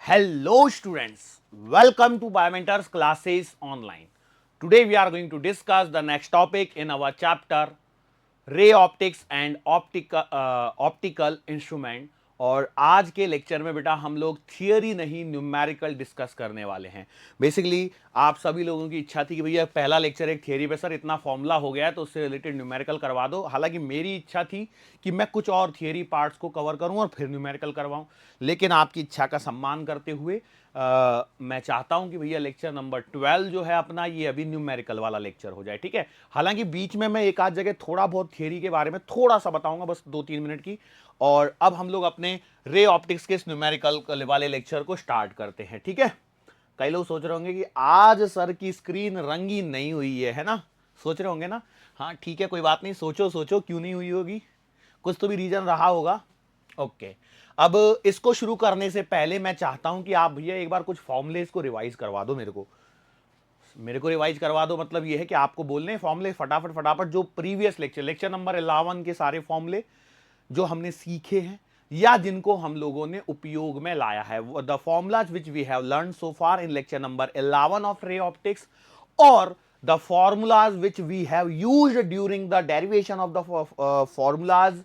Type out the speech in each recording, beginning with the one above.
Hello students, welcome to Biomentors classes online. Today we are going to discuss the next topic in our chapter ray optics and optical instrument. और आज के lecture में बेटा हम लोग theory नहीं numerical discuss करने वाले हैं। बेसिकली आप सभी लोगों की इच्छा थी कि भैया पहला लेक्चर एक थियरी पे, सर इतना फॉर्मूला हो गया है तो उससे रिलेटेड न्यूमेरिकल करवा दो। हालांकि मेरी इच्छा थी कि मैं कुछ और थियरी पार्ट्स को कवर करूं और फिर न्यूमेरिकल करवाऊं, लेकिन आपकी इच्छा का सम्मान करते हुए मैं चाहता हूं कि भैया लेक्चर नंबर 12 जो है अपना, ये अभी न्यूमेरिकल वाला लेक्चर हो जाए, ठीक है। हालांकि बीच में मैं एक आध जगह थोड़ा बहुत थियरी के बारे में थोड़ा सा बताऊंगा, बस 2-3 मिनट की। और अब हम लोग अपने रे ऑप्टिक्स के न्यूमेरिकल वाले लेक्चर को स्टार्ट करते हैं, ठीक है। कई लोग सोच रहे होंगे कि आज सर की स्क्रीन रंगीन नहीं हुई है ना, सोच रहे होंगे ना। हाँ ठीक है, कोई बात नहीं, सोचो सोचो क्यों नहीं हुई होगी, कुछ तो भी रीजन रहा होगा। ओके, अब इसको शुरू करने से पहले मैं चाहता हूं कि आप भैया एक बार कुछ फॉर्मूले इसको रिवाइज करवा दो मेरे को रिवाइज करवा दो। मतलब ये है कि आपको बोलने हैं फॉर्मूले फटाफट फटाफट, जो प्रीवियस लेक्चर नंबर 11 के सारे फॉर्मूले जो हमने सीखे हैं या जिनको हम लोगों ने उपयोग में लाया है, the formulas which we have learn so far in lecture number 11 of ray optics, और the formulas which we have used during the derivation of the formulas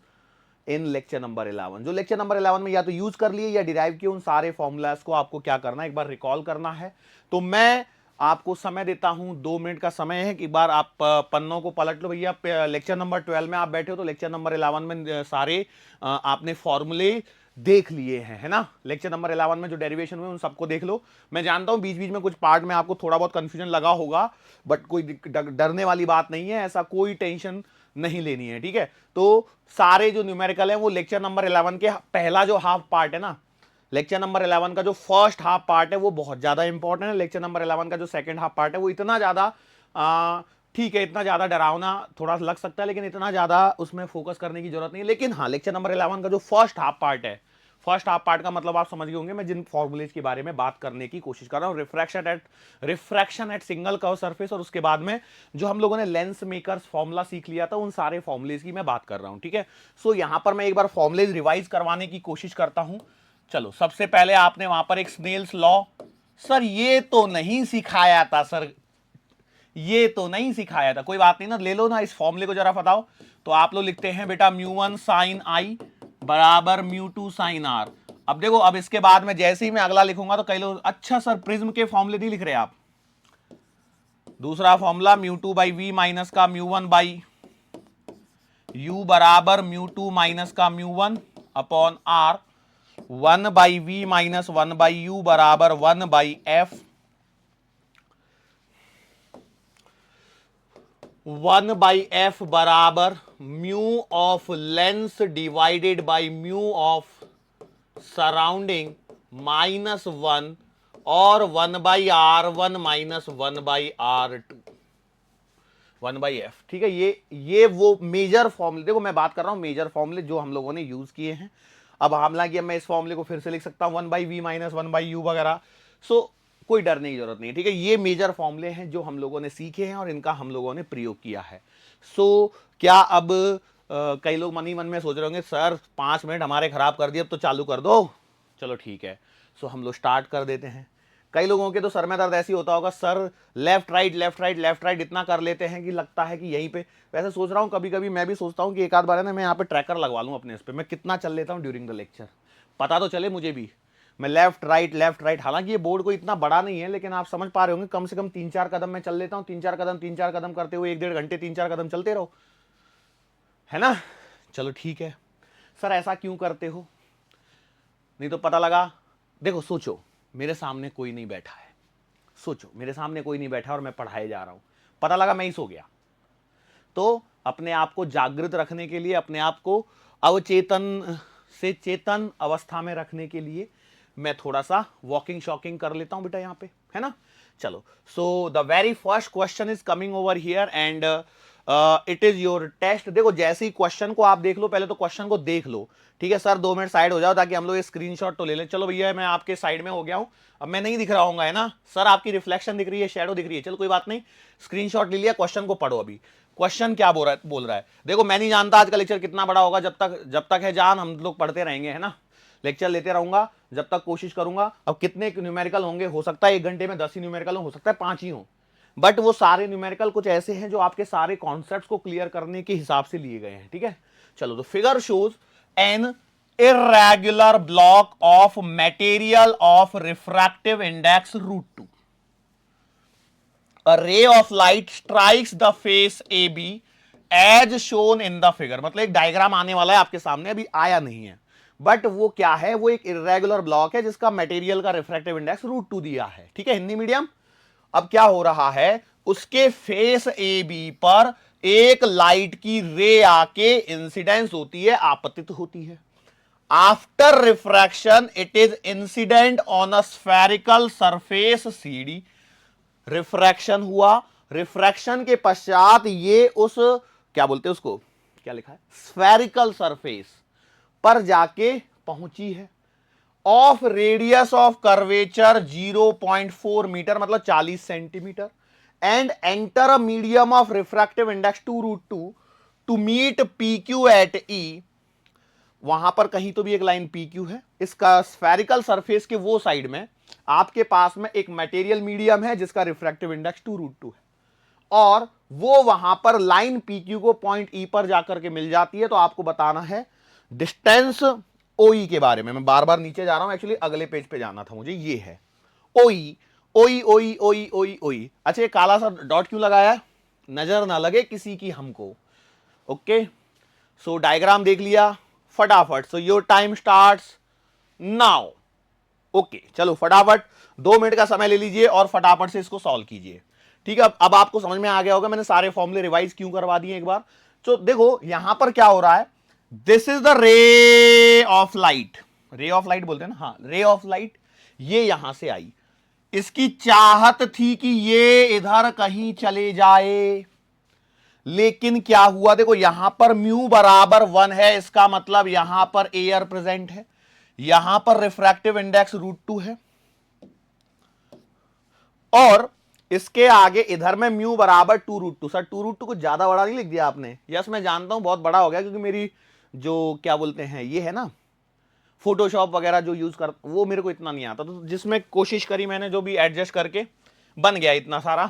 in lecture number 11। जो लेक्चर नंबर 11 में या तो use कर लिए या derive किए, उन सारे फॉर्मूलाज को आपको क्या करना है, एक बार रिकॉल करना है। तो मैं आपको समय देता हूं, 2 मिनट का समय है कि एक बार आप पन्नों को पलट लो भैया। लेक्चर नंबर 12 में आप बैठे हो तो लेक्चर नंबर 11 में सारे आपने फॉर्मूले देख लिए हैं, है ना। लेक्चर नंबर 11 में जो डेरिवेशन हुए उन सबको देख लो। मैं जानता हूं बीच बीच में कुछ पार्ट में आपको थोड़ा बहुत कंफ्यूजन लगा होगा, बट कोई डरने वाली बात नहीं है, ऐसा कोई टेंशन नहीं लेनी है, ठीक है। तो सारे जो न्यूमेरिकल है वो लेक्चर नंबर 11 के पहला जो हाफ पार्ट है ना, लेक्चर नंबर 11 का जो फर्स्ट हाफ पार्ट है वो बहुत ज्यादा इंपॉर्टेंट है। लेक्चर नंबर 11 का जो सेकंड हाफ पार्ट है वो इतना ज्यादा ठीक है, इतना ज्यादा डरावना थोड़ा लग सकता है, लेकिन इतना ज्यादा उसमें फोकस करने की जरूरत नहीं है। लेकिन हाँ, लेक्चर नंबर 11 का जो फर्स्ट हाफ पार्ट है, फर्स्ट हाफ पार्ट का मतलब आप समझ गए होंगे मैं जिन फॉर्मूलेज के बारे में बात करने की कोशिश कर रहा हूं, refraction at single curve surface, और उसके बाद में जो हम लोगों ने लेंस मेकर्स फॉर्मूला सीख लिया था, उन सारे फॉर्मूलेज की मैं बात कर रहा हूं, ठीक है। सो यहां पर मैं एक बार फॉर्मूलेज रिवाइज करवाने की कोशिश करता हूं। चलो, सबसे पहले आपने वहां पर एक स्नेल्स लॉ, सर ये तो नहीं सिखाया था, सर ये तो नहीं सिखाया था, कोई बात नहीं ना, ले लो ना इस फॉर्मूले को जरा बताओ। तो आप लोग लिखते हैं बेटा μ1 साइन आई बराबर μ2 साइन आर। अब देखो, अब इसके बाद में जैसे ही मैं अगला लिखूंगा तो कई लोग, अच्छा सर प्रिज्म के फॉर्मूले नहीं लिख रहे आप। दूसरा फॉर्मूला μ2 बाई वी माइनस का μ1 बाई यू बराबर μ2 माइनस का μ1 upon R, 1 by v minus 1 by u बराबर 1 बाई एफ, 1 बाई एफ बराबर mu of lens divided by mu of surrounding minus 1, और 1 by R 1 minus 1 by R 2, 1 by f, ठीक है। ये वो मेजर फॉर्मूले, देखो मैं बात कर रहा हूं मेजर फॉर्मूले जो हम लोगों ने यूज किए हैं। अब हालांकि मैं इस फॉर्मूले को फिर से लिख सकता हूं 1 by v minus 1 by u वगैरह, सो कोई डरने की जरूरत नहीं है, ठीक है। ये मेजर फॉर्मूले हैं जो हम लोगों ने सीखे हैं और इनका हम लोगों ने प्रयोग किया है। सो क्या अब कई लोग मन ही मन में सोच रहे होंगे सर 5 मिनट हमारे खराब कर दिए, अब तो चालू कर दो। चलो ठीक है, सो हम लोग स्टार्ट कर देते हैं। कई लोगों के तो सर में दर्द ऐसी होता होगा, sir left right left right left right इतना कर लेते हैं कि लगता है कि यहीं पे, वैसे सोच रहा हूँ कभी कभी मैं भी सोचता हूँ कि एक आध बार है ना मैं यहाँ पे ट्रैकर लगवा लूँ अपने इस पे, मैं कितना चल लेता हूँ ड्यूरिंग द लेक्चर, पता तो चले मुझे भी। मैं लेफ्ट राइट, हालांकि ये बोर्ड को इतना बड़ा नहीं है, लेकिन आप समझ पा रहे होंगे कम से कम 3-4 कदम मैं चल लेता हूँ, 3-4 कदम करते हुए 1-1.5 घंटे 3-4 कदम चलते रहो, है ना। चलो ठीक है, सर ऐसा क्यों करते हो, नहीं तो पता लगा, देखो सोचो मेरे सामने कोई नहीं बैठा है, सोचो मेरे सामने कोई नहीं बैठा और मैं पढ़ाए जा रहा हूं, पता लगा मैं ही सो गया, तो अपने आप को जागृत रखने के लिए, अपने आप को अवचेतन से चेतन अवस्था में रखने के लिए मैं थोड़ा सा वॉकिंग शॉकिंग कर लेता हूं बेटा यहाँ पे, है ना। चलो, so the very first question is coming over here and it is your test. देखो जैसे ही क्वेश्चन को आप देख लो, पहले तो क्वेश्चन को देख लो, ठीक है। सर 2 मिनट साइड हो जाओ ताकि हम लोग ये स्क्रीनशॉट तो ले लें। चलो भैया मैं आपके साइड में हो गया हूं, अब मैं नहीं दिख रहा हूँ, है ना सर, आपकी रिफ्लेक्शन दिख रही है, शेडो दिख रही है, चलो कोई बात नहीं, स्क्रीनशॉट ले लिया, क्वेश्चन को पढ़ो। अभी क्वेश्चन क्या बोल रहा है, देखो मैं नहीं जानता आज का लेक्चर कितना बड़ा होगा, जब तक है जान हम लोग पढ़ते रहेंगे, है ना। लेक्चर लेते रहूंगा जब तक कोशिश करूंगा। अब कितने न्यूमेरिकल होंगे, हो सकता है 1 घंटे में 10 ही न्यूमेरिकल हो सकता है 5 ही हो, बट वो सारे न्यूमेरिकल कुछ ऐसे हैं जो आपके सारे कॉन्सेप्ट्स को क्लियर करने के हिसाब से लिए गए हैं। ठीक है, चलो, तो figure shows N irregular block of material of refractive index √2. A ray of light strikes the face AB as shown in the figure. मतलब एक डायग्राम आने वाला है आपके सामने, अभी आया नहीं है, बट वो क्या है, वो एक इरेगुलर ब्लॉक है जिसका मटेरियल का रिफ्रैक्टिव इंडेक्स √2 दिया है। ठीक है, हिंदी मीडियम। अब क्या हो रहा है, उसके फेस ए बी पर एक लाइट की रे आके इंसिडेंस होती है, आपतित होती है। After refraction it is incident on a spherical surface CD। Refraction हुआ, रिफ्रैक्शन के पश्चात ये उस, क्या बोलते हैं उसको, क्या लिखा है, स्फेरिकल सरफेस पर जाके पहुंची है। Of radius of curvature 0.4 metre, मतलब 40 centimetre, and enter a medium of refractive index 2√2 to meet PQ at E। वहां पर कहीं तो भी एक लाइन PQ है, इसका स्फेरिकल सरफेस के वो साइड में आपके पास में एक मटेरियल मीडियम है जिसका रिफ्रैक्टिव इंडेक्स 2√2 है, और वो वहां पर लाइन PQ को पॉइंट E पर जाकर के मिल जाती है। तो आपको बताना है डिस्टेंस OE के बारे में। मैं बार बार नीचे जा रहा हूं, एक्चुअली अगले पेज पे जाना था मुझे। ये है OE, OE, OE, OE, OE, OE। अच्छा, ये काला सा डॉट क्यों लगाया, नजर ना लगे किसी की हमको। ओके, सो डायग्राम देख लिया फटाफट। So your time starts now. Okay, चलो फटाफट 2 मिनट का समय ले लीजिए और फटाफट से इसको सॉल्व कीजिए। ठीक है, अब आपको समझ में आ गया होगा मैंने सारे फॉर्मूले रिवाइज क्यों करवा दिए एक बार। तो देखो यहां पर क्या हो रहा है, this is the ray of light, ray of light बोलते हैं ना, हाँ, रे ऑफ लाइट ये यहां से आई, इसकी चाहत थी कि ये इधर कहीं चले जाए, लेकिन क्या हुआ, देखो यहां पर म्यू बराबर 1 है, इसका मतलब यहां पर एयर प्रेजेंट है, यहां पर रिफ्रैक्टिव इंडेक्स √2 है, और इसके आगे इधर में म्यू बराबर 2√2। सर 2√2 कुछ ज्यादा बड़ा नहीं लिख दिया आपने? यस, मैं जानता हूं बहुत बड़ा हो गया, क्योंकि मेरी जो क्या बोलते हैं ये है ना फोटोशॉप वगैरह जो यूज कर, वो मेरे को इतना नहीं आता, तो जिसमें कोशिश करी मैंने जो भी एडजस्ट करके बन गया इतना सारा,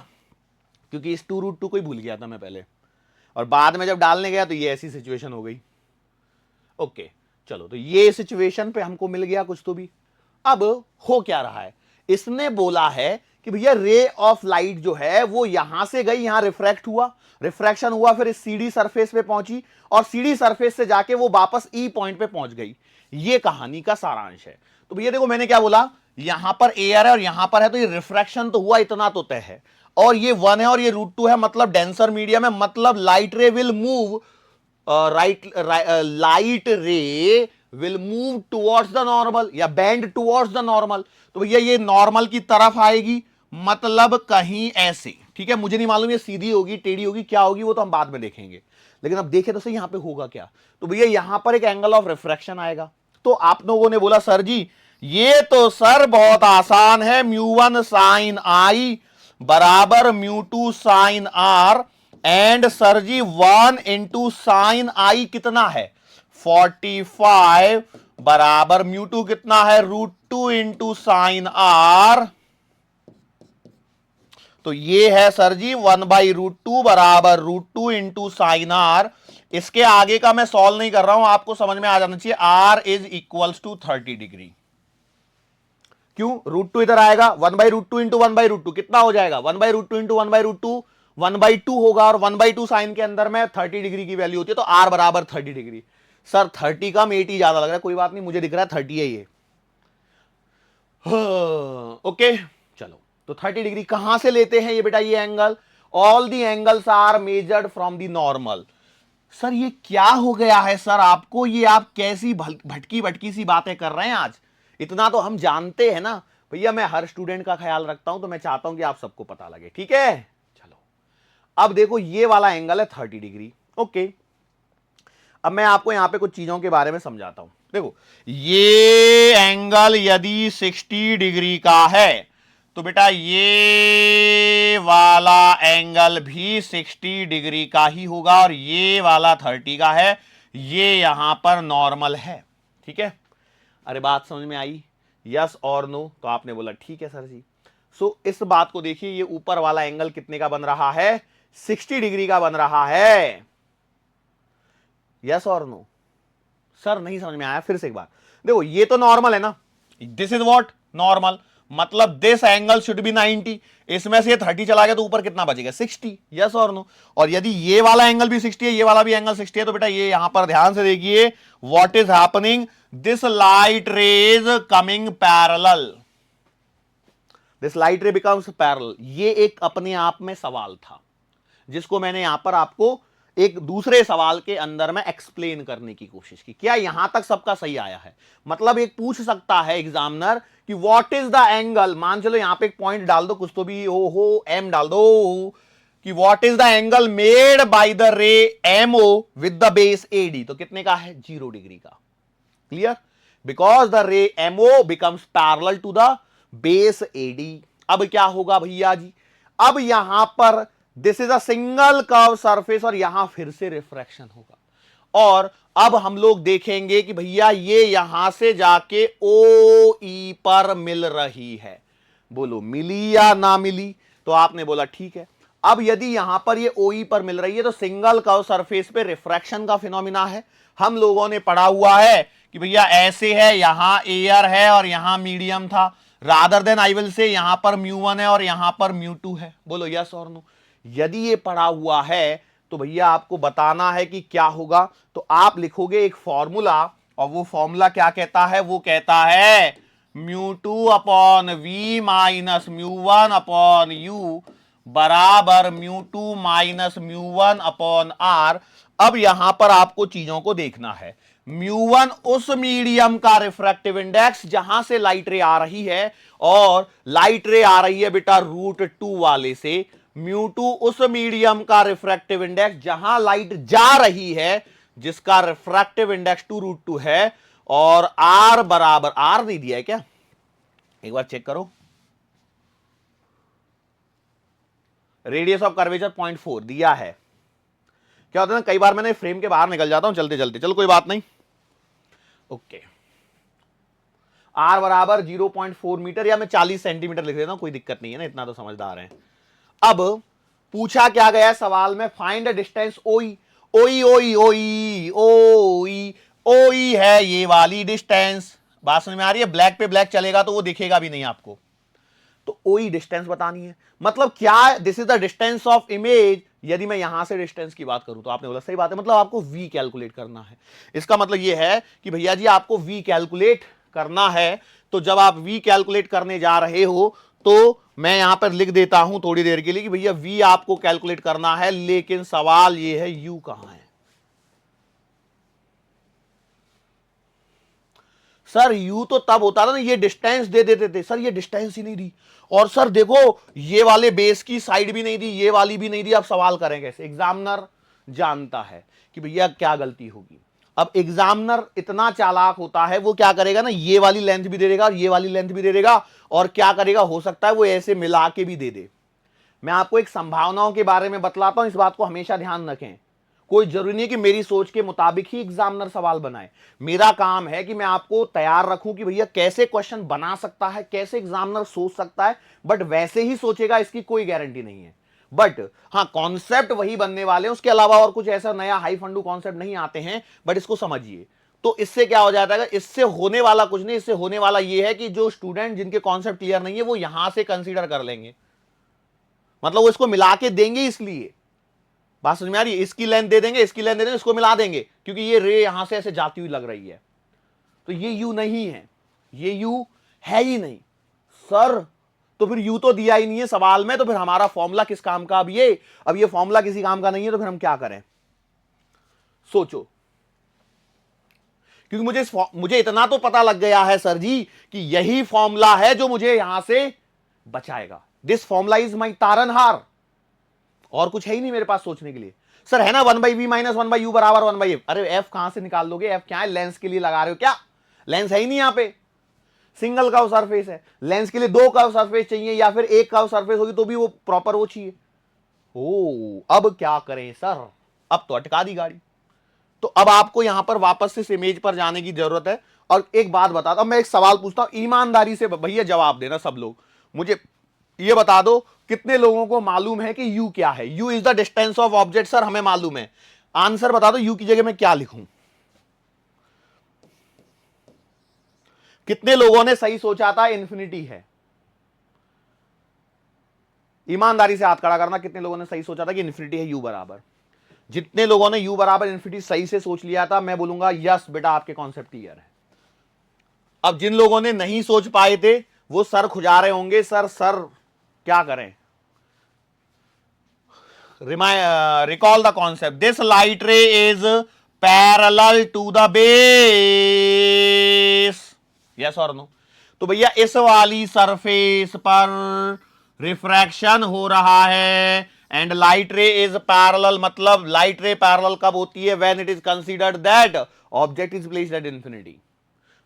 क्योंकि इस 2√2 को ही भूल गया था मैं पहले, और बाद में जब डालने गया तो ये ऐसी सिचुएशन हो गई। ओके, चलो, तो ये सिचुएशन पे हमको मिल गया कुछ तो भी। अब हो क्या रहा है, इसने बोला है कि भैया रे ऑफ लाइट जो है वो यहां से गई, यहां रिफ्रैक्ट हुआ, रिफ्रैक्शन हुआ, फिर इस CD सरफेस पे पहुंची, और CD सरफेस से जाके वो वापस E पॉइंट पे पहुंच गई। ये कहानी का सारांश है। तो भैया देखो मैंने क्या बोला, यहां पर एयर है और यहां पर है, तो ये रिफ्रैक्शन तो हुआ, इतना तो तय है, और ये 1 है और ये √2 है, मतलब डेंसर मीडियम है, मतलब लाइट रे विल मूव, लाइट रे will move towards the normal या बेंड टुवर्ड्स द नॉर्मल। तो भैया ये नॉर्मल की तरफ आएगी, मतलब कहीं ऐसे। ठीक है, मुझे नहीं मालूम ये सीधी होगी, टेढ़ी होगी, क्या होगी, वो तो हम बाद में देखेंगे, लेकिन अब देखें तो सही यहां पे होगा क्या। तो भैया यहां पर एक एंगल ऑफ रिफ्रैक्शन आएगा। तो आप लोगों ने बोला सर जी ये तो सर बहुत आसान है, μ1 sin I बराबर μ2 sin R, and sir ji 1 into sine I कितना है 45 बराबर μ2 कितना है √2 इंटू साइन R। तो ये है सर जी 1/√2 बराबर √2 इंटू साइन R। इसके आगे का मैं सॉल्व नहीं कर रहा हूं, आपको समझ में आ जाना चाहिए। R is equals to 30 degree. क्यों, √2 इधर आएगा, 1/√2 इंटू 1/√2 कितना हो जाएगा, 1/√2 इंटू 1/√2 1/2 होगा, और 1/2 साइन के अंदर में 30 डिग्री की वैल्यू होती है, तो R बराबर 30 डिग्री। सर 30 कम 80 ज्यादा लग रहा है, कोई बात नहीं, मुझे दिख रहा है 30 है ये। ओके, चलो, तो 30 डिग्री कहां से लेते हैं ये बेटा, ये angle, all the angles are measured from the normal. Sir ये क्या हो गया है सर आपको, ये आप कैसी भटकी भटकी सी बातें कर रहे हैं आज। इतना तो हम जानते हैं ना भैया, मैं हर स्टूडेंट का ख्याल रखता हूं, तो मैं चाहता हूं कि आप सबको पता लगे। ठीक है, चलो, अब देखो ये वाला एंगल है 30 डिग्री। ओके, अब मैं आपको यहां पे कुछ चीजों के बारे में समझाता हूं। देखो ये एंगल यदि 60 डिग्री का है, तो बेटा ये वाला एंगल भी 60 डिग्री का ही होगा, और ये वाला 30 का है, ये यहां पर नॉर्मल है। ठीक है, अरे बात समझ में आई? यस और नो? तो आपने बोला ठीक है सर जी। सो इस बात को देखिए, ये ऊपर वाला एंगल कितने का बन रहा है? 60 डिग्री का बन रहा है। यस और नो? सर नहीं समझ में आया, फिर से एक बार देखो। ये तो नॉर्मल है ना, दिस इज व्हाट नॉर्मल, मतलब दिस एंगल शुड बी 90। इसमें से 30 चला गया तो ऊपर कितना बचेगा? 60। यस और नो? और यदि ये वाला एंगल भी 60 है, ये वाला भी एंगल 60 है, तो बेटा ये यहां पर ध्यान से देखिए, what is happening, this light rays coming parallel, this light रे बिकम्स पैरेलल। ये एक अपने आप में सवाल था जिसको मैंने यहां पर आपको एक दूसरे सवाल के अंदर में एक्सप्लेन करने की कोशिश की। क्या यहां तक सबका सही आया है? मतलब एक पूछ सकता है एग्जामिनर कि व्हाट इज द एंगल, मान चलो यहां पे एक पॉइंट डाल दो, कुछ तो भी ओ हो एम डाल दो, कि what is the angle made by the ray MO with the base AD, तो कितने का है? 0 डिग्री का। Clear? Because the ray MO becomes parallel to the base AD. अब क्या होगा भैया जी? अब यहां पर this is a single curve surface और यहां फिर से रिफ्रैक्शन होगा, और अब हम लोग देखेंगे कि भैया ये यहां से जाके ओ ई पर मिल रही है। बोलो मिली या ना मिली? तो आपने बोला ठीक है। अब यदि यहां पर ये ओ ई पर मिल रही है तो सिंगल कर्व सरफेस पे रिफ्रैक्शन का फिनोमिना है। हम लोगों ने पढ़ा हुआ है कि भैया ऐसे है, यहां एयर है और यहां मीडियम था, rather then I will say यहां पर म्यू1 है और यहां पर म्यू2 है। बोलो यस और नो? यदि ये पढ़ा हुआ है तो भैया आपको बताना है कि क्या होगा। तो आप लिखोगे एक फॉर्मूला, और वो फॉर्मूला क्या कहता है? वो कहता है mu two upon v minus mu one upon u बराबर mu two minus mu one upon R. अब यहां पर आपको चीजों को देखना है। म्यू1 उस मीडियम का रिफ्रैक्टिव इंडेक्स जहां से लाइट रे आ रही है, और लाइट रे आ रही है बेटा √2 वाले से। म्यू2 उस मीडियम का रिफ्रैक्टिव इंडेक्स जहां लाइट जा रही है, जिसका रिफ्रैक्टिव इंडेक्स 2√2 है, और आर बराबर, आर नहीं दिया है क्या? एक बार चेक करो, रेडियस ऑफ कर्वेचर 0.4 दिया है। क्या होता है ना, कई बार मैंने फ्रेम के बाहर निकल जाता हूं चलते चलते, चलो कोई बात नहीं। ओके, आर बराबर 0.4 मीटर, या मैं 40 सेंटीमीटर लिख देता हूं, कोई दिक्कत नहीं है ना, इतना तो समझदार हैं। अब पूछा क्या गया सवाल में? फाइंड द डिस्टेंस ओई। ओई ओई ओई ओई ओई है ये वाली डिस्टेंस। बात समझ में आ रही है? ब्लैक पे ब्लैक चलेगा तो वो दिखेगा भी नहीं आपको, तो ओई डिस्टेंस बतानी है। मतलब क्या? This is the distance of image. यदि मैं यहां से डिस्टेंस की बात करूं तो आपने बोला सही बात है, मतलब आपको वी कैलकुलेट करना है। इसका मतलब यह है कि भैया जी आपको वी कैलकुलेट करना है। तो जब आप वी कैलकुलेट करने जा रहे हो तो मैं यहां पर लिख देता हूं थोड़ी देर के लिए कि भैया वी आपको कैलकुलेट करना है, लेकिन सवाल यह है यू कहां है? सर यू तो तब होता था ना, ये डिस्टेंस दे देते थे। सर ये डिस्टेंस ही नहीं दी, और सर देखो ये वाले बेस की साइड भी नहीं दी, ये वाली भी नहीं दी। अब सवाल करें कैसे? एग्जामिनर जानता है कि भैया क्या गलती होगी। अब एग्जामिनर इतना चालाक होता है, वो क्या करेगा ना, ये वाली लेंथ भी दे देगा और ये वाली लेंथ भी दे देगा, और क्या करेगा, हो सकता है वो ऐसे मिला के भी दे दे। मैं आपको एक संभावनाओं के बारे में बतलाता हूं, इस बात को हमेशा ध्यान रखें। कोई जरूरी नहीं है कि मेरी सोच के मुताबिक ही एग्जामिनर सवाल बनाए। मेरा काम है कि मैं आपको तैयार रखूं कि भैया कैसे क्वेश्चन बना सकता है, कैसे एग्जामिनर सोच सकता है, बट वैसे ही सोचेगा इसकी कोई गारंटी नहीं है। बट हाँ, कॉन्सेप्ट वही बनने वाले हैं, उसके अलावा और कुछ ऐसा नया हाई फंडू कॉन्सेप्ट नहीं आते हैं, बट इसको समझिए। तो इससे क्या हो जाता है? इससे होने वाला कुछ नहीं, इससे होने वाला यह है कि जो स्टूडेंट जिनके कॉन्सेप्ट क्लियर नहीं है वो यहां से कंसीडर कर लेंगे, मतलब वो इसको मिला के देंगे। इसलिए बात समझ में आ रही है? इसकी लेंथ दे देंगे, इसकी लेंथ दे देंगे, इसको मिला देंगे, क्योंकि ये रे यहां से ऐसे जाती हुई लग रही है, तो ये यू नहीं है, ये यू है ही नहीं। सर तो फिर यू तो दिया ही नहीं है सवाल में, तो फिर हमारा फॉर्मूला किस काम का? अब ये फॉर्मूला किसी काम का नहीं है, तो फिर हम क्या करें? सोचो, क्योंकि मुझे इतना तो पता लग गया है सर जी कि यही फॉर्मूला है जो मुझे यहां से बचाएगा। दिस फॉर्मूला इज माई तारनहार, और कुछ है ही नहीं मेरे पास सोचने के लिए। सर है ना 1/v माइनस 1/u बराबर 1/f। अरे एफ कहां से निकाल लोगे? एफ क्या है? लेंस के लिए लगा रहे हो क्या? लेंस है ही नहीं यहां पे, सिंगल कर्व सरफेस है। लेंस के लिए 2 कर्व सरफेस चाहिए, या फिर 1 कर्व सरफेस होगी तो भी वो प्रॉपर वो चाहिए। ओ अब क्या करें सर? अब तो अटका दी गाड़ी। तो अब आपको यहां पर वापस से इस इमेज पर जाने की जरूरत है। और एक बात बताता हूं, मैं एक सवाल पूछता हूं, ईमानदारी से भैया जवाब देना सब लोग। मुझे ये बता दो कितने लोगों को मालूम है कि यू क्या है? You is the distance of object. Sir हमें मालूम है। आंसर बता दो, यू की जगह मैं क्या लिखूं? कितने लोगों ने सही सोचा था इन्फिनिटी है? ईमानदारी से हाथ खड़ा करना, कितने लोगों ने सही सोचा था कि इन्फिनिटी है यू बराबर? जितने लोगों ने यू बराबर इन्फिनिटी सही से सोच लिया था, मैं बोलूंगा यस बेटा आपके कॉन्सेप्ट क्लियर है। अब जिन लोगों ने नहीं सोच पाए थे वो सर खुजा रहे होंगे, सर सर क्या करें? Recall the concept. This light ray is parallel to the base, yes और नो? तो भैया इस वाली सरफेस पर रिफ्रैक्शन हो रहा है and light ray is parallel, मतलब लाइट रे पैरेलल कब होती है? When it is considered that object is placed at infinity.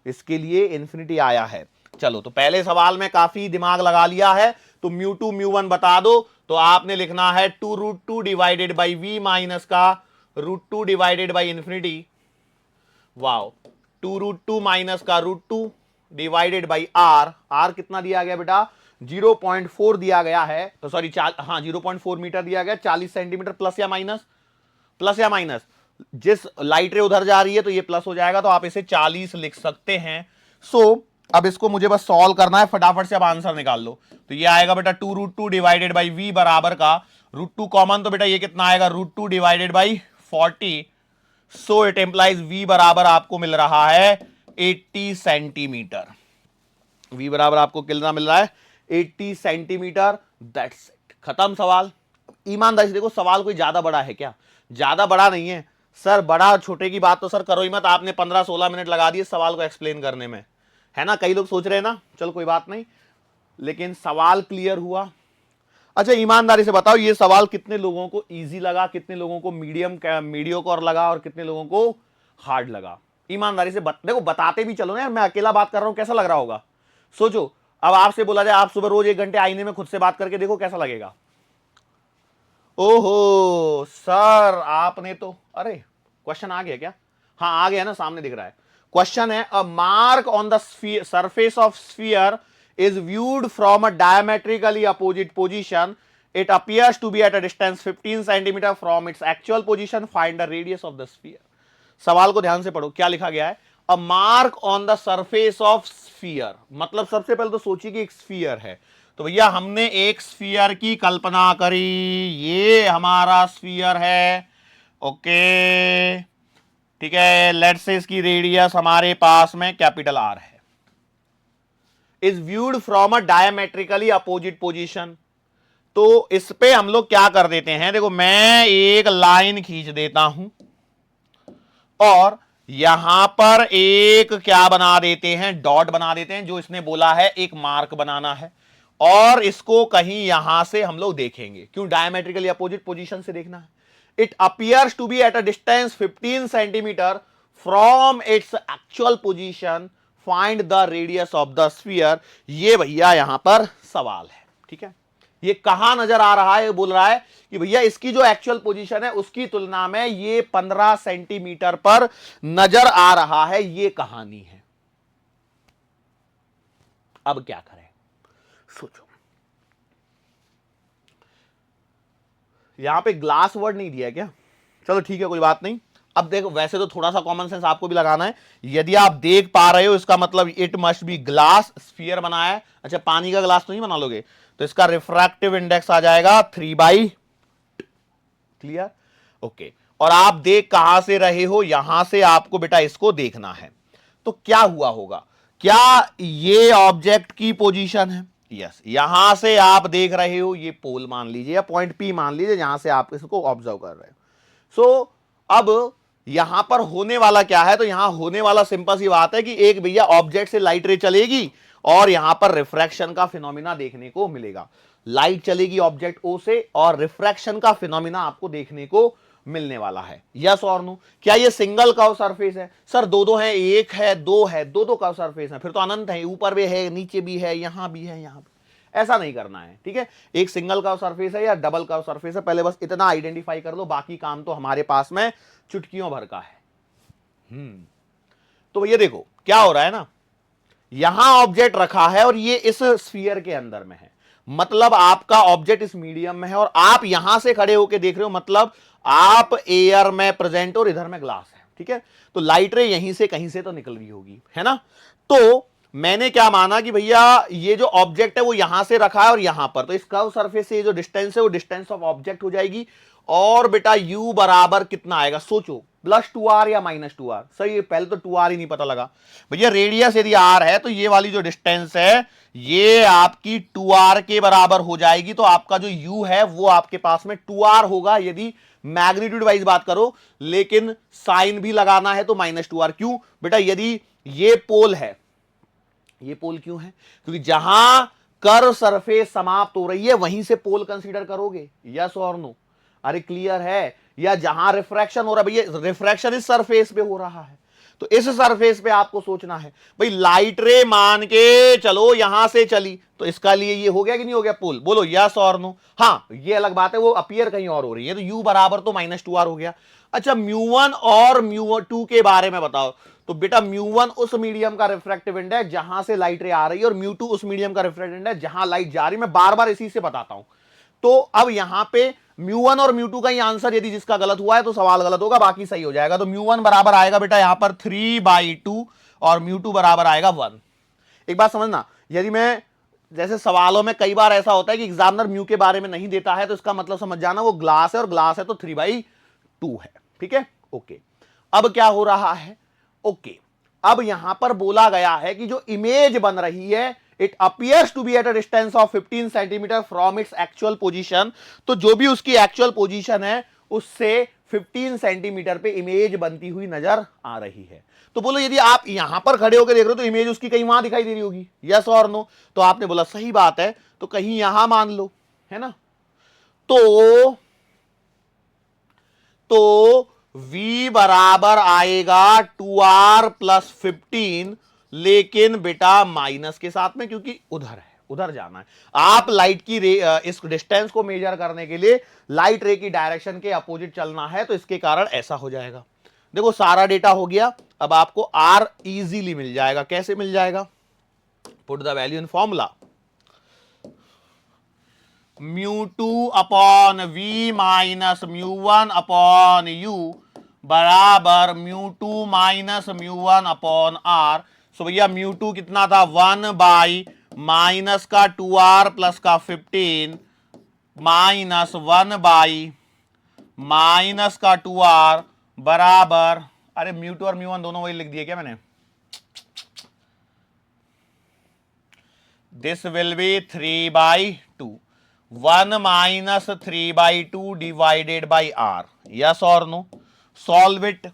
इसके लिए इंफिनिटी आया है। चलो तो पहले सवाल में काफी दिमाग लगा लिया है, तो म्यू2 म्यू1 बता दो। तो आपने लिखना है 2√2 डिवाइडेड बाई वी माइनस का √2 divided by infinity. Wow, 2√2 minus का √2 डिवाइडेड बाई आर। आर कितना दिया गया बेटा? 0.4 दिया गया है, तो सॉरी हाँ 0.4 मीटर दिया गया, 40 सेंटीमीटर। प्लस या माइनस? प्लस या माइनस? जिस लाइट रे उधर जा रही है तो ये प्लस हो जाएगा, तो आप इसे 40 लिख सकते हैं। अब इसको मुझे बस सॉल्व करना है, फटाफट से अब आंसर निकाल लो। तो ये आएगा बेटा 2√2 डिवाइडेड बाई वी बराबर का √2 कॉमन, तो बेटा ये कितना आएगा? √2 divided by 40। So it implies v बराबर आपको मिल रहा है 80 सेंटीमीटर। वी बराबर आपको कितना मिल रहा है? 80 सेंटीमीटर। दैट्स इट, खत्म सवाल। ईमानदारी से देखो, सवाल कोई ज्यादा बड़ा है क्या? ज्यादा बड़ा नहीं है सर। बड़ा छोटे की बात तो सर करो ही मत। आपने 15-16 मिनट लगा दिए सवाल को एक्सप्लेन करने में, है ना? कई लोग सोच रहे हैं ना, चलो कोई बात नहीं, लेकिन सवाल क्लियर हुआ। अच्छा ईमानदारी से बताओ, ये सवाल कितने लोगों को इजी लगा, कितने लोगों को मीडियोकर लगा और कितने लोगों को हार्ड लगा? ईमानदारी से देखो, बताते भी चलो ना यार, मैं अकेला बात कर रहा हूं, कैसा लग रहा होगा? सोचो, अब आपसे बोला जाए आप सुबह रोज 1 घंटे आईने में खुद से बात करके देखो कैसा लगेगा। ओहो सर आपने तो, अरे क्वेश्चन आ गया क्या? हाँ आ गया ना, सामने दिख रहा है। क्वेश्चन है, a mark on the surface of sphere is viewed from a diametrically opposite position. It appears to be at a distance 15 centimeter from its actual position. Find the radius of the sphere. सवाल को ध्यान से पढ़ो, क्या लिखा गया है? A mark on the surface of sphere, मतलब सबसे पहले तो सोचिए कि एक स्फीयर है। तो भैया हमने एक स्फीयर की कल्पना करी, ये हमारा स्फीयर है, ओके ठीक है। लेट्स से इसकी रेडियस हमारे पास में कैपिटल आर है। Is viewed from a diametrically opposite position. तो इस पे हम लोग क्या कर देते हैं, देखो मैं एक लाइन खींच देता हूं और यहां पर एक क्या बना देते हैं, डॉट बना देते हैं, जो इसने बोला है एक मार्क बनाना है। और इसको कहीं यहां से हम लोग देखेंगे, क्यों? डायमेट्रिकली अपोजिट पोजीशन से देखना है। It appears to be at a distance 15 centimetre from its actual position. Find the radius of the sphere. ये भैया यहां पर सवाल है, ठीक है। ये कहां नजर आ रहा है? बोल रहा है कि भैया इसकी जो एक्चुअल पोजीशन है उसकी तुलना में ये 15 सेंटीमीटर पर नजर आ रहा है। ये कहानी है। अब क्या करें, सोचो। यहां पे ग्लास वर्ड नहीं दिया क्या? चलो ठीक है, कोई बात नहीं। अब देखो, वैसे तो थोड़ा सा कॉमन सेंस आपको भी लगाना है। यदि आप देख पा रहे हो इसका मतलब it must be glass, sphere बनाया है। अच्छा पानी का ग्लास तो नहीं बना लोगे, तो इसका रिफ्रैक्टिव इंडेक्स आ जाएगा 3/, क्लियर, ओके। और आप देख कहां से रहे हो? यहां से आपको बेटा इसको देखना है। तो क्या हुआ होगा, क्या ये ऑब्जेक्ट की पोजीशन है? यस, यहां से आप देख रहे हो, ये पोल मान लीजिए या पॉइंट पी मान लीजिए, जहां से आप इसको ऑब्जर्व कर रहे हो। सो अब यहां पर होने वाला क्या है? तो यहां होने वाला सिंपल सी बात है कि एक भैया ऑब्जेक्ट से लाइट रे चलेगी और यहां पर रिफ्रैक्शन का फिनोमिना देखने को मिलेगा। लाइट चलेगी ऑब्जेक्ट ओ से और रिफ्रैक्शन का फिनोमिना आपको देखने को मिलने वाला है। यस और नो? क्या ये सिंगल कर्व सरफेस है? सर दो है, एक है, दो है, दो कर्व सरफेस है, फिर तो अनंत है, ऊपर भी है, नीचे भी है, यहां भी है, यहां भी। ऐसा नहीं करना है, ठीक है। एक सिंगल कर्व सरफेस है या डबल कर्व सरफेस है, पहले बस इतना आइडेंटिफाई कर लो, बाकी काम तो हमारे पास में चुटकियों भर का है। तो भैया देखो क्या हो रहा है ना, यहां ऑब्जेक्ट रखा है और ये इस स्फीयर के अंदर में है, मतलब आपका ऑब्जेक्ट इस मीडियम में है और आप यहां से खड़े होकर देख रहे हो, मतलब आप एयर में प्रेजेंट और इधर में ग्लास है, ठीक है। तो लाइट रे यहीं से कहीं से तो निकल रही होगी, है ना। तो मैंने क्या माना कि भैया ये जो ऑब्जेक्ट है वो यहां से रखा है और यहां पर, तो इस कर्व सरफेस से जो डिस्टेंस है वो डिस्टेंस ऑफ ऑब्जेक्ट हो जाएगी। और बेटा u बराबर कितना आएगा, सोचो, +2r या -2r। सही है, पहले तो 2r ही नहीं पता लगा भैया। रेडियस यदि r है तो ये वाली जो डिस्टेंस है ये आपकी 2r के बराबर हो जाएगी। तो आपका जो u है वो आपके पास में 2r होगा यदि मैग्नीट्यूड वाइज बात करो, लेकिन साइन भी लगाना है तो -2r। क्यों बेटा, यदि ये पोल है, ये पोल क्यों है, क्योंकि जहां कर्व सरफेस समाप्त हो रही है वहीं से पोल कंसीडर करोगे, यस और नो। अरे क्लियर है, या जहां रिफ्रैक्शन हो रहा है, भैया रिफ्रैक्शन इस सरफेस पे हो रहा है, तो इस सरफेस पे आपको सोचना है भाई लाइट रे मान के चलो यहां से चली तो इसका लिए ये हो गया कि नहीं हो गया पोल, बोलो यस और नो। हाँ ये अलग बात है, वो अपीयर कहीं और हो रही है, तो u बराबर तो -2r हो गया। अच्छा μ1 और μ2 के बारे में बताओ। तो बेटा μ1 उस मीडियम का रिफ्रैक्टिव इंडेक्स जहां से लाइट रे आ रही है और μ2 उस मीडियम का रिफ्रैक्टिव इंडेक्स जहां लाइट जा रही है। मैं बार बार इसी से बताता हूं। तो अब यहां पे μ1 और μ2 का ही आंसर यदि जिसका गलत हुआ है तो सवाल गलत होगा, बाकी सही हो जाएगा। तो μ1 बराबर आएगा बेटा यहां पर 3/2 और μ2 बराबर आएगा 1। एक बात समझना, यदि मैं जैसे सवालों में कई बार ऐसा होता है कि एग्जामिनर म्यू के बारे में नहीं देता है तो इसका मतलब समझ जाना वो ग्लास है और ग्लास है तो 3/2 है, ठीक है। ओके, अब क्या हो रहा है, ओके अब यहां पर बोला गया है कि जो इमेज बन रही है it appears to be at a distance of 15 centimetre from its actual position. तो जो भी उसकी एक्चुअल पोजीशन है उससे 15 सेंटीमीटर पे इमेज बनती हुई नजर आ रही है। तो बोलो यदि आप यहां पर खड़े होकर देख रहे हो तो इमेज उसकी कहीं वहां दिखाई दे रही होगी, यस और नो। तो आपने बोला सही बात है, तो कहीं यहां मान लो, है ना। तो v बराबर आएगा 2r + 15, लेकिन बेटा माइनस के साथ में, क्योंकि उधर है, उधर जाना है। आप लाइट की रे इस डिस्टेंस को मेजर करने के लिए लाइट रे की डायरेक्शन के अपोजिट चलना है, तो इसके कारण ऐसा हो जाएगा। देखो सारा डेटा हो गया, अब आपको r इजीली मिल जाएगा। कैसे मिल जाएगा, put the value in formula, μ2 upon v minus μ1 upon u बराबर μ2 माइनस μ1 अपॉन r। सो भैया μ2 कितना था, 1 माइनस का 2r प्लस का 15 माइनस 1 माइनस का 2r बराबर, अरे μ2 और μ1 दोनों वही लिख दिए क्या मैंने, this will be 3/2, 1 minus 3/2 divided by r, yes और no. Solve it,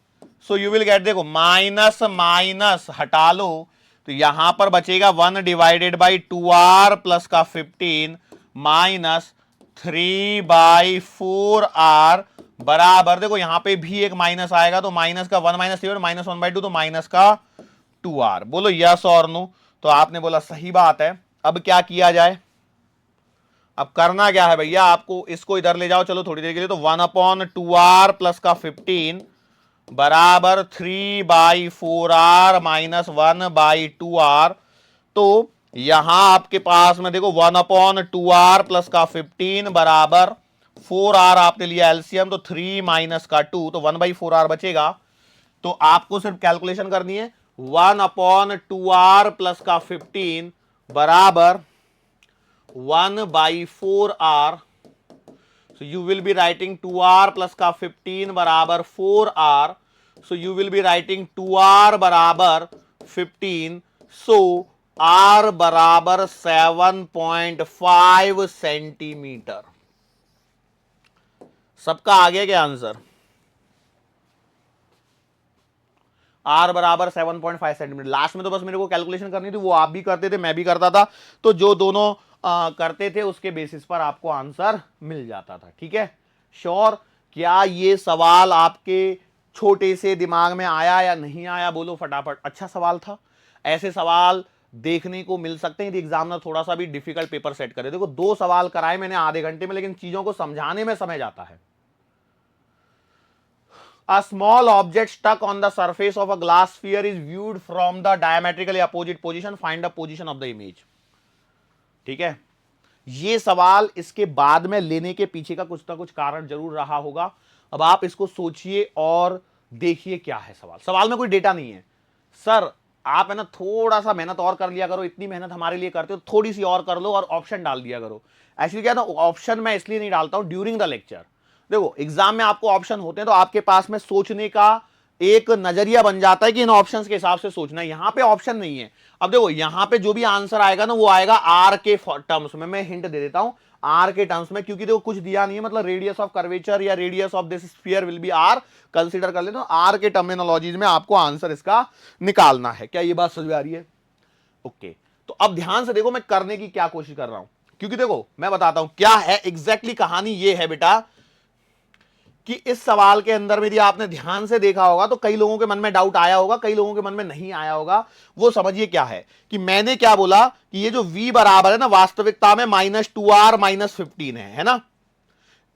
so you will get, देखो माइनस माइनस हटा लो तो यहां पर बचेगा 1 डिवाइडेड बाई 2r प्लस का 15 माइनस 3/4r बराबर, देखो यहां पे भी एक माइनस आएगा तो माइनस का 1 माइनस 3 माइनस 1/2 तो माइनस का 2r। बोलो यस और नो। तो आपने बोला सही बात है। अब क्या किया जाए, अब करना क्या है भैया, आपको इसको इधर ले जाओ चलो थोड़ी देर के लिए। तो 1/2r प्लस का 15 बराबर 3/4r माइनस 1/2r। तो यहां आपके पास में देखो 1/2r प्लस का 15 बराबर 4r, आपने लिया एलसीएम तो 3 माइनस का 2 तो 1/4r बचेगा। तो आपको सिर्फ कैलकुलेशन करनी है, 1/2r प्लस का 15 बराबर 1/4r। so you will be writing 2r plus का 15 बराबर 4r, so you will be writing 2r बराबर 15, so r बराबर 7.5 सेंटीमीटर। सबका आ गया क्या आंसर, r बराबर 7.5 सेंटीमीटर। लास्ट में तो बस मेरे को कैलकुलेशन करनी थी, वो आप भी करते थे मैं भी करता था, तो जो दोनों करते थे उसके बेसिस पर आपको आंसर मिल जाता था, ठीक है। श्योर, क्या ये सवाल आपके छोटे से दिमाग में आया या नहीं आया, बोलो फटाफट। अच्छा सवाल था, ऐसे सवाल देखने को मिल सकते हैं यदि एग्जामिनर थोड़ा सा भी डिफिकल्ट पेपर सेट करे। देखो 2 सवाल कराए मैंने आधे घंटे में, लेकिन चीजों को समझाने में समय जाता है। A small object stuck on the surface of a glass sphere is viewed from the diametrically opposite position. Find the position of the image. ठीक है, ये सवाल इसके बाद में लेने के पीछे का कुछ ना कुछ कारण जरूर रहा होगा। अब आप इसको सोचिए और देखिए क्या है सवाल। सवाल में कोई डेटा नहीं है सर, आप है ना थोड़ा सा मेहनत और कर लिया करो, इतनी मेहनत हमारे लिए करते हो थोड़ी सी और कर लो और ऑप्शन डाल दिया करो। एक्चुअली क्या है ना, ऑप्शन मैं इसलिए नहीं डालता हूं ड्यूरिंग द लेक्चर। देखो एग्जाम में आपको ऑप्शन होते हैं तो आपके पास में सोचने का एक नजरिया बन जाता है कि इन ऑप्शंस के हिसाब से सोचना है। यहां पे ऑप्शन नहीं है। अब देखो यहां पे जो भी आंसर आएगा ना वो आएगा आर के टर्म्स में। मैं हिंट दे देता हूं आर के टर्म्स में, क्योंकि देखो कुछ दिया नहीं है, मतलब रेडियस ऑफ कर्वेचर या radius of this sphere will be R, consider कर ले तो आर के टर्मिनोलॉजीज में आपको आंसर इसका निकालना है। क्या ये बात समझ में आ रही है? ओके, तो अब ध्यान से देखो मैं करने की क्या कोशिश कर रहा हूं, क्योंकि देखो मैं बताता हूं क्या है एग्जैक्टली कहानी। ये है बेटा कि इस सवाल के अंदर में यदि आपने ध्यान से देखा होगा तो कई लोगों के मन में डाउट आया होगा, कई लोगों के मन में नहीं आया होगा। वो समझिए क्या है कि मैंने क्या बोला कि ये जो v बराबर है ना वास्तविकता में -2r-15 है ना,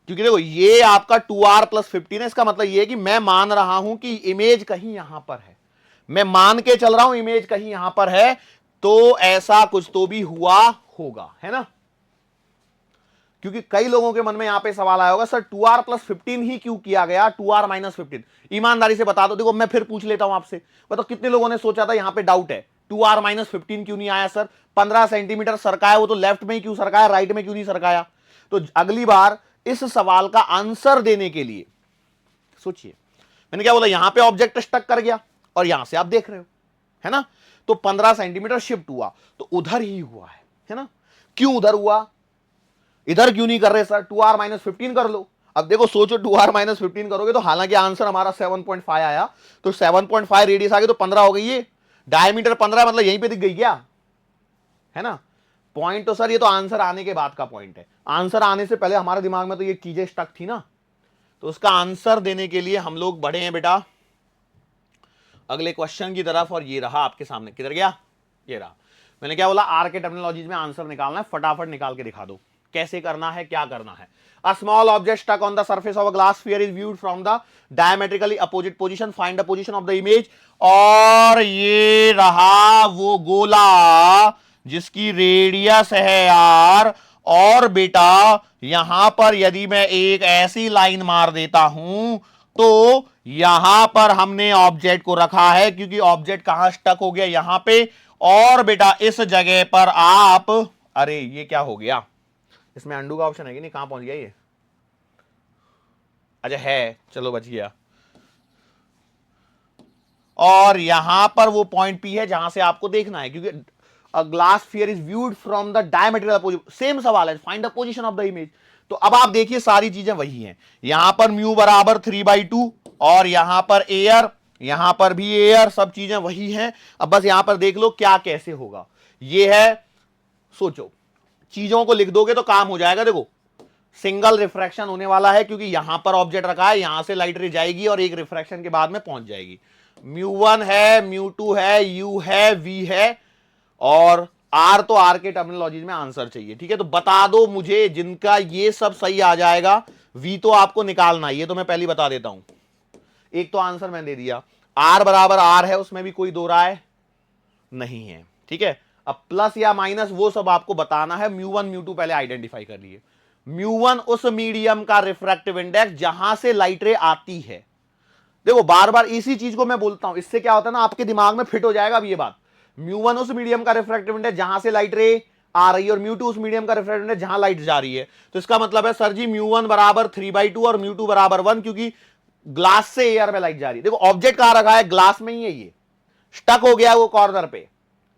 क्योंकि देखो ये आपका 2r+15 है। इसका मतलब ये है कि मैं मान रहा हूं कि इमेज कहीं यहां पर है, मैं मान के चल रहा हूं इमेज कहीं यहां पर है, तो ऐसा कुछ तो भी हुआ होगा, है ना। क्योंकि कई लोगों के मन में यहां पे सवाल आया होगा सर 2r+15 ही क्यों किया गया, 2r-15। ईमानदारी से बता दो, देखो मैं फिर पूछ लेता हूं आपसे, बताओ कितने लोगों ने सोचा था यहां पे डाउट है 2r-15 क्यों नहीं आया सर? 15 सेंटीमीटर सरकाया, वो तो लेफ्ट में ही क्यों सरकाया, राइट में क्यों नहीं सरकाया? तो अगली बार इस सवाल का आंसर देने के लिए सोचिए, मैंने क्या बोला, यहां पे ऑब्जेक्ट स्टक कर गया और यहां से आप देख रहे हो, है ना, तो 15 सेंटीमीटर शिफ्ट हुआ, तो उधर ही हुआ है ना। क्यों उधर हुआ, इधर क्यों नहीं कर रहे सर? 2r-15 कर लो। अब देखो सोचो 2r-15 करोगे तो हालांकि आंसर हमारा 7.5 आया, तो 7.5 रेडियस आ गई तो 15 हो गई, ये डायमीटर 15 मतलब यहीं पे दिख गई क्या, है ना। पॉइंट तो सर ये तो आंसर आने के बाद का पॉइंट है, आंसर आने से पहले हमारे दिमाग में तो ये चीजें स्टक थी ना। तो उसका आंसर देने के लिए हम लोग बढ़े हैं बेटा अगले क्वेश्चन की तरफ, और ये रहा आपके सामने, किधर गया, ये रहा। मैंने क्या बोला, आर के टर्मिनोलॉजीज में आंसर निकालना है, फटाफट निकाल के दिखा दो कैसे करना है, क्या करना है। A small object stuck on the surface of a glass sphere is viewed from the diametrically opposite position. Find the position of the image. और ये रहा वो गोला जिसकी रेडियस है यार, और बेटा यहां पर यदि मैं एक ऐसी लाइन मार देता हूं तो यहां पर हमने ऑब्जेक्ट को रखा है, क्योंकि ऑब्जेक्ट कहां स्टक हो गया, यहां पे। और बेटा इस जगह पर आप, अरे ये क्या हो गया, इसमें अंडू का ऑप्शन है कि नहीं, कहां पहुंच गया ये, अच्छा है, चलो बच गया। और यहां पर वो पॉइंट पी है जहां से आपको देखना है, क्योंकि a glass sphere is viewed from the diametrical opposite, same सवाल है, find the position of the image. तो अब आप देखिए सारी चीजें वही हैं, यहां पर म्यू बराबर 3/2 और यहां पर एयर, यहां पर भी एयर, सब चीजें वही हैं। अब बस यहां पर देख लो क्या कैसे होगा, ये है, सोचो चीजों को लिख दोगे तो काम हो जाएगा। देखो सिंगल रिफ्रैक्शन होने वाला है, क्योंकि यहां पर ऑब्जेक्ट रखा है, यहां से लाइट रे जाएगी और एक रिफ्रैक्शन के बाद में पहुंच जाएगी। μ1 है, μ2 है, u है, v है, और r तो r के टर्मिनोलॉजी में आंसर चाहिए, ठीक है। तो बता दो मुझे जिनका ये सब सही आ जाएगा, v तो आपको निकालना है, ये तो मैं पहले बता देता हूं। एक तो आंसर मैंने दे दिया, r बराबर r है, उसमें भी कोई दो राय नहीं है, ठीक है। अब प्लस या माइनस वो सब आपको बताना है, μ1 μ2 पहले आइडेंटिफाई कर लिए। μ1 उस मीडियम का रिफ्रैक्टिव इंडेक्स जहां से लाइट रे आती है। देखो बार बार इसी चीज को मैं बोलता हूं, इससे क्या होता है ना, आपके दिमाग में फिट हो जाएगा अब ये बात। μ1 उस मीडियम का रिफ्रैक्टिव इंडेक्स जहां से लाइट रे आ रही है, और μ2 उस मीडियम का रिफ्रैक्टिव इंडेक्स जहां लाइट जा रही है। तो इसका मतलब है सर जी μ1 बराबर 3/2 और μ2 बराबर 1, क्योंकि ग्लास से एयर में लाइट जा रही है। देखो ऑब्जेक्ट कहां रखा है, ग्लास में ही है, ये स्टक हो गया है, वो कॉर्नर पे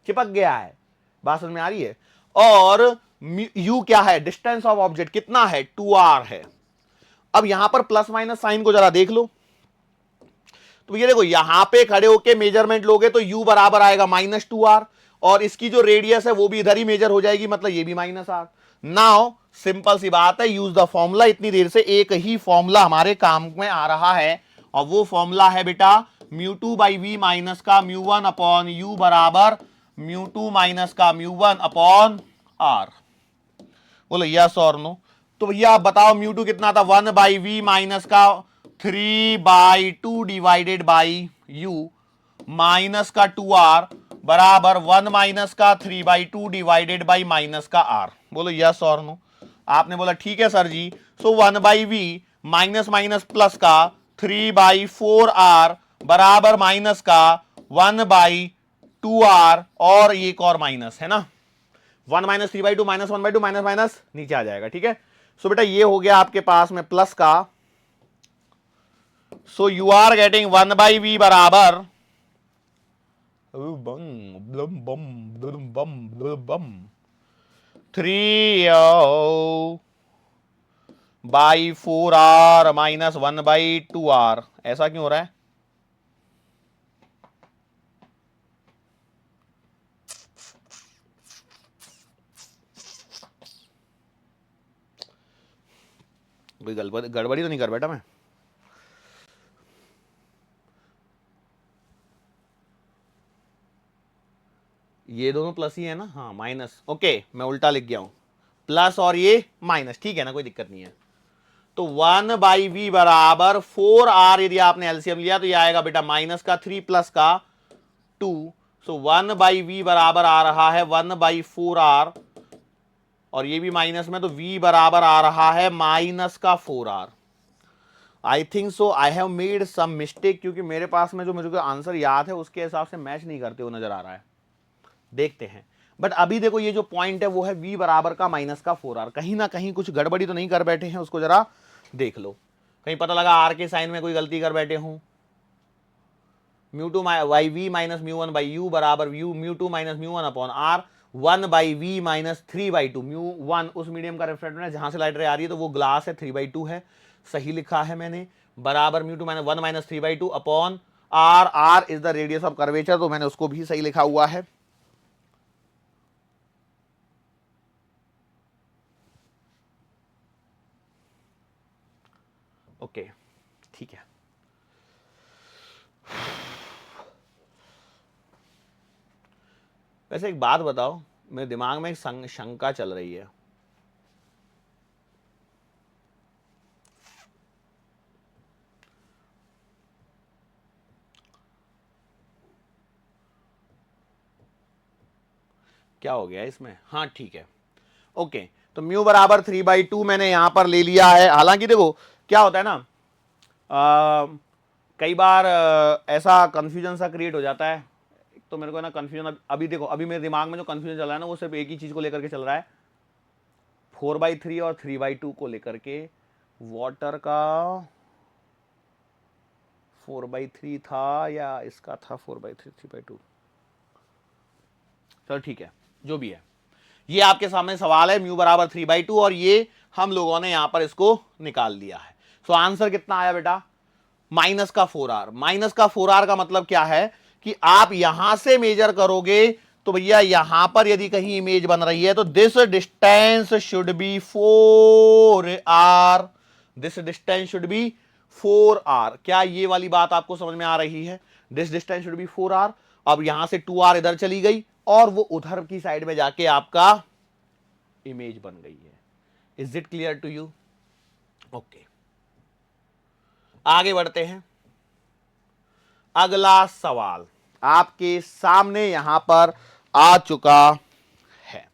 चिपक गया है, बात समझ में आ रही है। और u क्या है, डिस्टेंस ऑफ ऑब्जेक्ट कितना है, 2r है। अब यहां पर प्लस माइनस साइन को जरा देख लो, तो ये देखो यहां पे खड़े होके मेजरमेंट लोगे तो u बराबर आएगा -2r, और इसकी जो रेडियस है वो भी इधर ही मेजर हो जाएगी, मतलब ये भी -r। नाउ सिंपल सी बात है, यूज द फॉर्मूला। इतनी देर से एक ही फॉर्मूला हमारे काम में आ रहा है, और वो फॉर्मूला है बेटा μ2/v माइनस का μ1 अपॉन u बराबर μ2 माइनस का μ1 अपॉन r। बोलो यस और नो। तो भैया आप बताओ μ2 कितना था, 1/v माइनस का 3/2 डिवाइडेड बाई यू माइनस का 2r बराबर 1 माइनस का 3/2 डिवाइडेड बाई माइनस का r। बोलो यस और नो। आपने बोला ठीक है सर जी। सो 1/v माइनस माइनस प्लस का 3/4r बराबर माइनस का 1/2r और एक और माइनस है ना, 1 माइनस 3/2 माइनस 1/2 माइनस माइनस नीचे आ जाएगा। ठीक है, सो बेटा ये हो गया आपके पास में प्लस का। So you are getting 1/v बराबर 3/4r माइनस 1/2r। ऐसा क्यों हो रहा है? कोई गड़बड़ी तो नहीं कर बैठा मैं? ये दोनों प्लस ही है ना, हाँ माइनस, ओके मैं उल्टा लिख गया हूं, प्लस और ये माइनस, ठीक है ना, कोई दिक्कत नहीं है। तो 1/v बराबर 4r, यदि आपने एलसीएम लिया तो ये आएगा बेटा माइनस का 3 प्लस का 2। सो 1/v बराबर आ रहा है 1/4r और ये भी माइनस में, तो v बराबर आ रहा है माइनस का 4r। I think so I have made some mistake, क्योंकि मेरे पास में जो मुझे आंसर याद है उसके हिसाब से मैच नहीं करते हुए नजर आ रहा है। देखते हैं, बट अभी देखो ये जो पॉइंट है वो है v बराबर का माइनस का 4r। कहीं ना कहीं कुछ गड़बड़ी तो नहीं कर बैठे हैं, उसको जरा देख लो, कहीं पता लगा r के साइन में कोई गलती कर बैठे हूं। μ2 by v minus μ1 by u बराबर μ2 minus μ1 upon r, 1/v minus 3/2। μ1 उस मीडियम का रिफ्लेक्टर है जहां से लाइट रे आ रही है, तो वो ग्लास है, 3/2 है, सही लिखा है मैंने, बराबर μ2 minus 1 minus 3/2 upon r is the radius of curvature, तो मैंने उसको भी सही लिखा हुआ है। ओके ठीक है, वैसे एक बात बताओ, मेरे दिमाग में एक शंका चल रही है। क्या हो गया इसमें? हाँ ठीक है, ओके, तो म्यू बराबर 3/2 मैंने यहां पर ले लिया है। हालांकि देखो क्या होता है ना, कई बार ऐसा कंफ्यूजन सा क्रिएट हो जाता है। तो मेरे को ना कंफ्यूजन, अभी देखो, अभी मेरे दिमाग में जो कंफ्यूजन चल रहा है ना, वो सिर्फ एक ही चीज को लेकर के चल रहा है, 4/3 और 3/2 को लेकर के। वाटर का 4/3 था या इसका था 4/3 3/2, चलो ठीक है, जो भी है, ये आपके सामने सवाल है, म्यू बराबर 3/2 और ये हम लोगों ने यहां पर इसको निकाल दिया है। सो आंसर कितना आया बेटा? माइनस का 4r। माइनस का 4r का मतलब क्या है कि आप यहां से मेजर करोगे तो भैया यहां पर यदि कहीं इमेज बन रही है तो this distance should be 4r, this distance should be 4r। क्या ये वाली बात आपको समझ में आ रही है? This distance should be 4r। अब यहां से 2r इधर चली गई और वो उधर की साइड में जाके आपका इमेज बन गई है। Is it clear to you? Okay, आगे बढ़ते हैं। अगला सवाल आपके सामने यहां पर आ चुका है।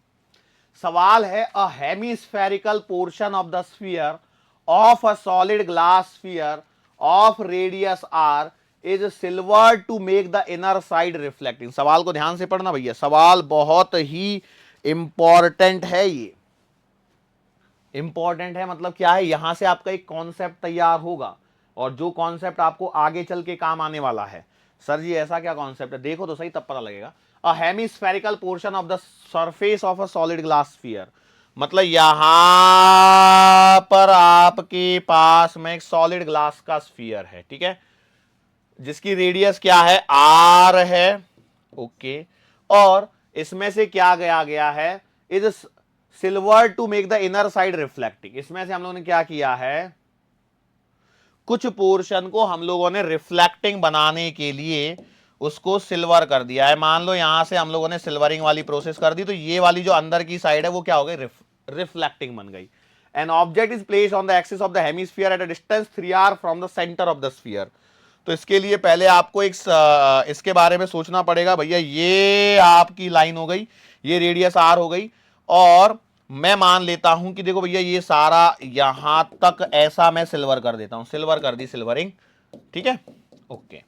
सवाल है, a hemispherical portion of the sphere of a solid glass sphere of radius r is silver to make the inner side reflecting. सवाल को ध्यान से पढ़ना भैया, सवाल बहुत ही इंपॉर्टेंट है। ये इंपॉर्टेंट है मतलब क्या है, यहां से आपका एक कॉन्सेप्ट तैयार होगा और जो कॉन्सेप्ट आपको आगे चल के काम आने वाला है। सर जी ऐसा क्या कॉन्सेप्ट है? देखो तो सही, तब पता लगेगा। A hemispherical portion of the surface of a solid glass sphere, मतलब यहां पर आपके पास में एक सॉलिड ग्लास का स्फीयर है, ठीक है, जिसकी रेडियस क्या है? r है, ओके, और इसमें से क्या गया है? Is silver to make the inner side reflecting. इसमें से हम लोगों ने क्या किया है, कुछ पोर्शन को हम लोगों ने रिफ्लेक्टिंग बनाने के लिए उसको सिल्वर कर दिया है। मान लो यहां से हम लोगों ने सिल्वरिंग वाली प्रोसेस कर दी, तो ये वाली जो अंदर की साइड है वो क्या हो गई? रिफ्लेक्टिंग बन गई। An object is placed on the axis of the hemisphere eight a distance 3r from the centre of the sphere. तो इसके लिए पहले आपको एक इसके बारे में सोचना पड़ेगा भैया, ये आपकी लाइन हो गई, ये रेडियस r हो गई, और मैं मान लेता हूं कि देखो भैया ये सारा यहां तक ऐसा मैं सिल्वर कर देता हूं, सिल्वर कर दी, सिल्वरिंग, ठीक है, ओके।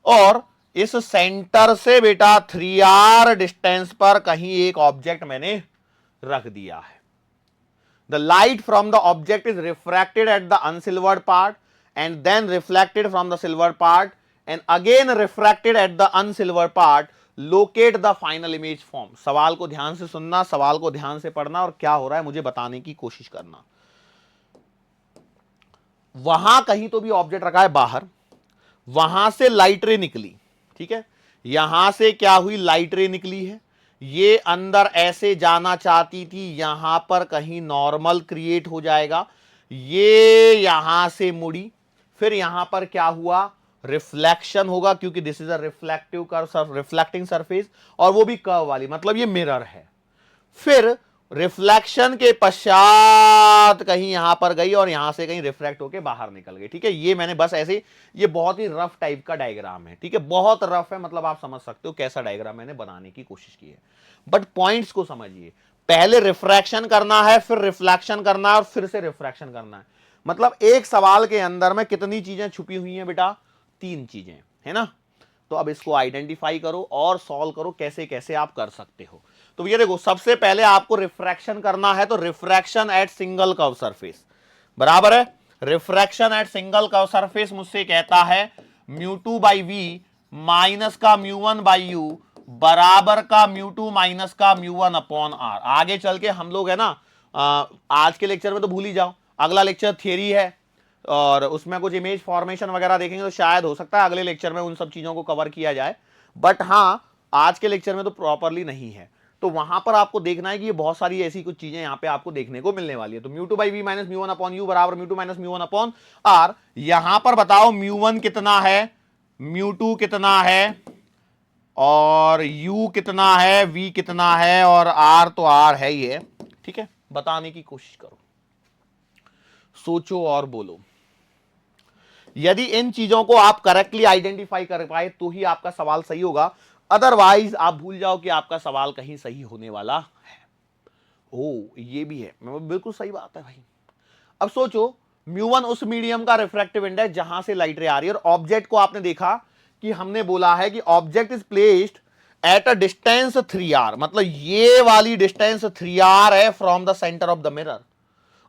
और इस सेंटर से बेटा 3r डिस्टेंस पर कहीं एक ऑब्जेक्ट मैंने रख दिया है। The light from the object is refracted at the unsilvered part and then reflected from the silver part and again refracted at the unsilvered part. Locate the final image form. सवाल को ध्यान से सुनना, सवाल को ध्यान से पढ़ना और क्या हो रहा है मुझे बताने की कोशिश करना। वहां कहीं तो भी ऑब्जेक्ट रखा है बाहर, वहां से लाइट रे निकली, ठीक है, यहां से क्या हुई, लाइट रे निकली है, ये अंदर ऐसे जाना चाहती थी, यहां पर कहीं नॉर्मल क्रिएट हो जाएगा, ये यहां से मुड़ी, फिर यहां पर क्या हुआ, रिफ्लेक्शन होगा, क्योंकि this is a reflective curve, reflecting surface, और वो भी कर्व वाली, मतलब ये मिरर है। फिर रिफ्लेक्शन के पश्चात कहीं यहां पर गई और यहां से कहीं रिफ्रैक्ट होकर बाहर निकल गई, ठीक है। ये मैंने बस ऐसे, ये बहुत ही रफ टाइप का डायग्राम है, ठीक है, बहुत रफ है, मतलब आप समझ सकते हो कैसा डायग्राम मैंने बनाने की कोशिश की है, बट पॉइंट्स को समझिए। पहले रिफ्रैक्शन करना है, फिर रिफ्लेक्शन करना है, और फिर से रिफ्रैक्शन करना है। मतलब एक सवाल के अंदर में कितनी चीजें छुपी हुई हैं बेटा, 3 चीजें, है ना। तो अब इसको आइडेंटिफाई करो और सॉल्व करो, कैसे कैसे आप कर सकते हो। तो ये देखो, सबसे पहले आपको रिफ्रैक्शन करना है, तो refraction at single curve surface बराबर है, refraction at single curve surface मुझसे कहता है μ2 बाई वी माइनस का μ1 बाई यू बराबर का μ2 माइनस का μ1 अपॉन आर। आगे चल के हम लोग है ना, आज के लेक्चर में तो भूल ही जाओ, अगला लेक्चर थियरी है और उसमें कुछ इमेज फॉर्मेशन वगैरह देखेंगे, तो शायद हो सकता है अगले लेक्चर में उन सब चीजों को कवर किया जाए, बट हाँ आज के लेक्चर में तो प्रॉपरली नहीं है। तो वहां पर आपको देखना है कि ये बहुत सारी ऐसी कुछ चीजें यहाँ पे आपको देखने को मिलने वाली है। तो μ2 by v minus μ1 upon u बराबर μ2 माइनस μ1 अपॉन आर। यहां पर बताओ μ1 कितना है, μ2 कितना है, और u कितना है, v कितना है, और r तो r है ही है, ठीक है। बताने की कोशिश करो, सोचो और बोलो। यदि इन चीजों को आप करेक्टली आइडेंटिफाई कर पाए तो ही आपका सवाल सही होगा, अदरवाइज आप भूल जाओ कि आपका सवाल कहीं सही होने वाला है। ओ ये भी है, बिल्कुल सही बात है भाई। अब सोचो, μ1 उस मीडियम का रिफ्रैक्टिव इंडेक्स जहां से लाइट रे आ रही है, और ऑब्जेक्ट को आपने देखा कि हमने बोला है कि object is placed at a distance 3r, मतलब ये वाली डिस्टेंस 3r है from the centre of the mirror,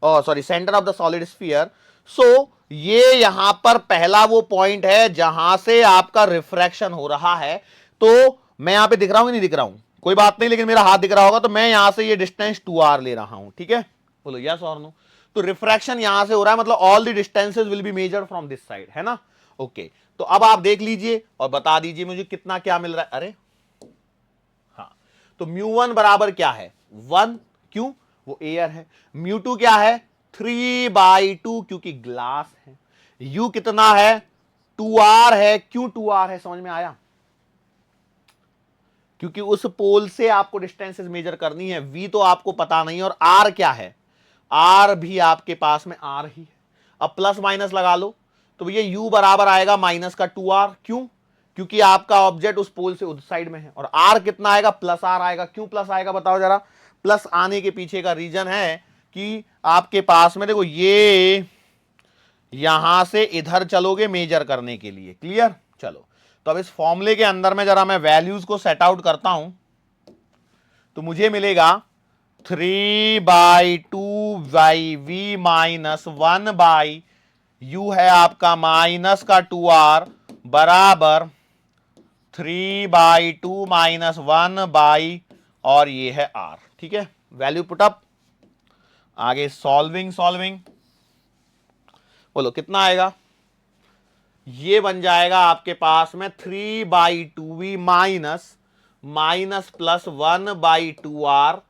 sorry centre of the solid sphere. So ये यहां पर पहला वो पॉइंट है जहां से आपका रिफ्रैक्शन हो रहा है। तो मैं यहां पे दिख रहा हूं कि नहीं दिख रहा हूं, कोई बात नहीं, लेकिन मेरा हाथ दिख रहा होगा, तो मैं यहां से ये डिस्टेंस 2r ले रहा हूं, ठीक है, बोलो यस और नो। तो रिफ्रैक्शन यहां से हो रहा है, मतलब all the distances will be measured from this side, है ना, ओके। तो अब आप देख लीजिए और बता दीजिए मुझे कितना क्या मिल रहा है। अरे हाँ, तो μ1 बराबर क्या है, 1, क्यों, वो एयर है। μ2 क्या है, 3/2, क्योंकि ग्लास है। u कितना है, 2r है, क्यों 2r है, समझ में आया, क्योंकि उस पोल से आपको डिस्टेंसेस मेजर करनी है। v तो आपको पता नहीं, और r क्या है, r भी आपके पास में r ही है। अब प्लस माइनस लगा लो, तो ये u बराबर आएगा माइनस का 2r, क्यों, क्योंकि आपका ऑब्जेक्ट उस पोल से उस साइड में है। और r कितना आएगा, प्लस r आएगा, क्यों प्लस आएगा बताओ जरा। प्लस आने के पीछे का रीजन है कि आपके पास में देखो, ये यहां से इधर चलोगे मेजर करने के लिए, क्लियर। चलो, तो अब इस फॉर्मूले के अंदर में जरा मैं वैल्यूज को सेट आउट करता हूं, तो मुझे मिलेगा 3/2 by v minus 1 by u है आपका माइनस का 2r बराबर 3/2 माइनस 1 बाई, और ये है r, ठीक है। वैल्यू पुटअप, आगे सॉल्विंग, बोलो कितना आएगा, ये बन जाएगा आपके पास में 3/2v माइनस प्लस 1/2r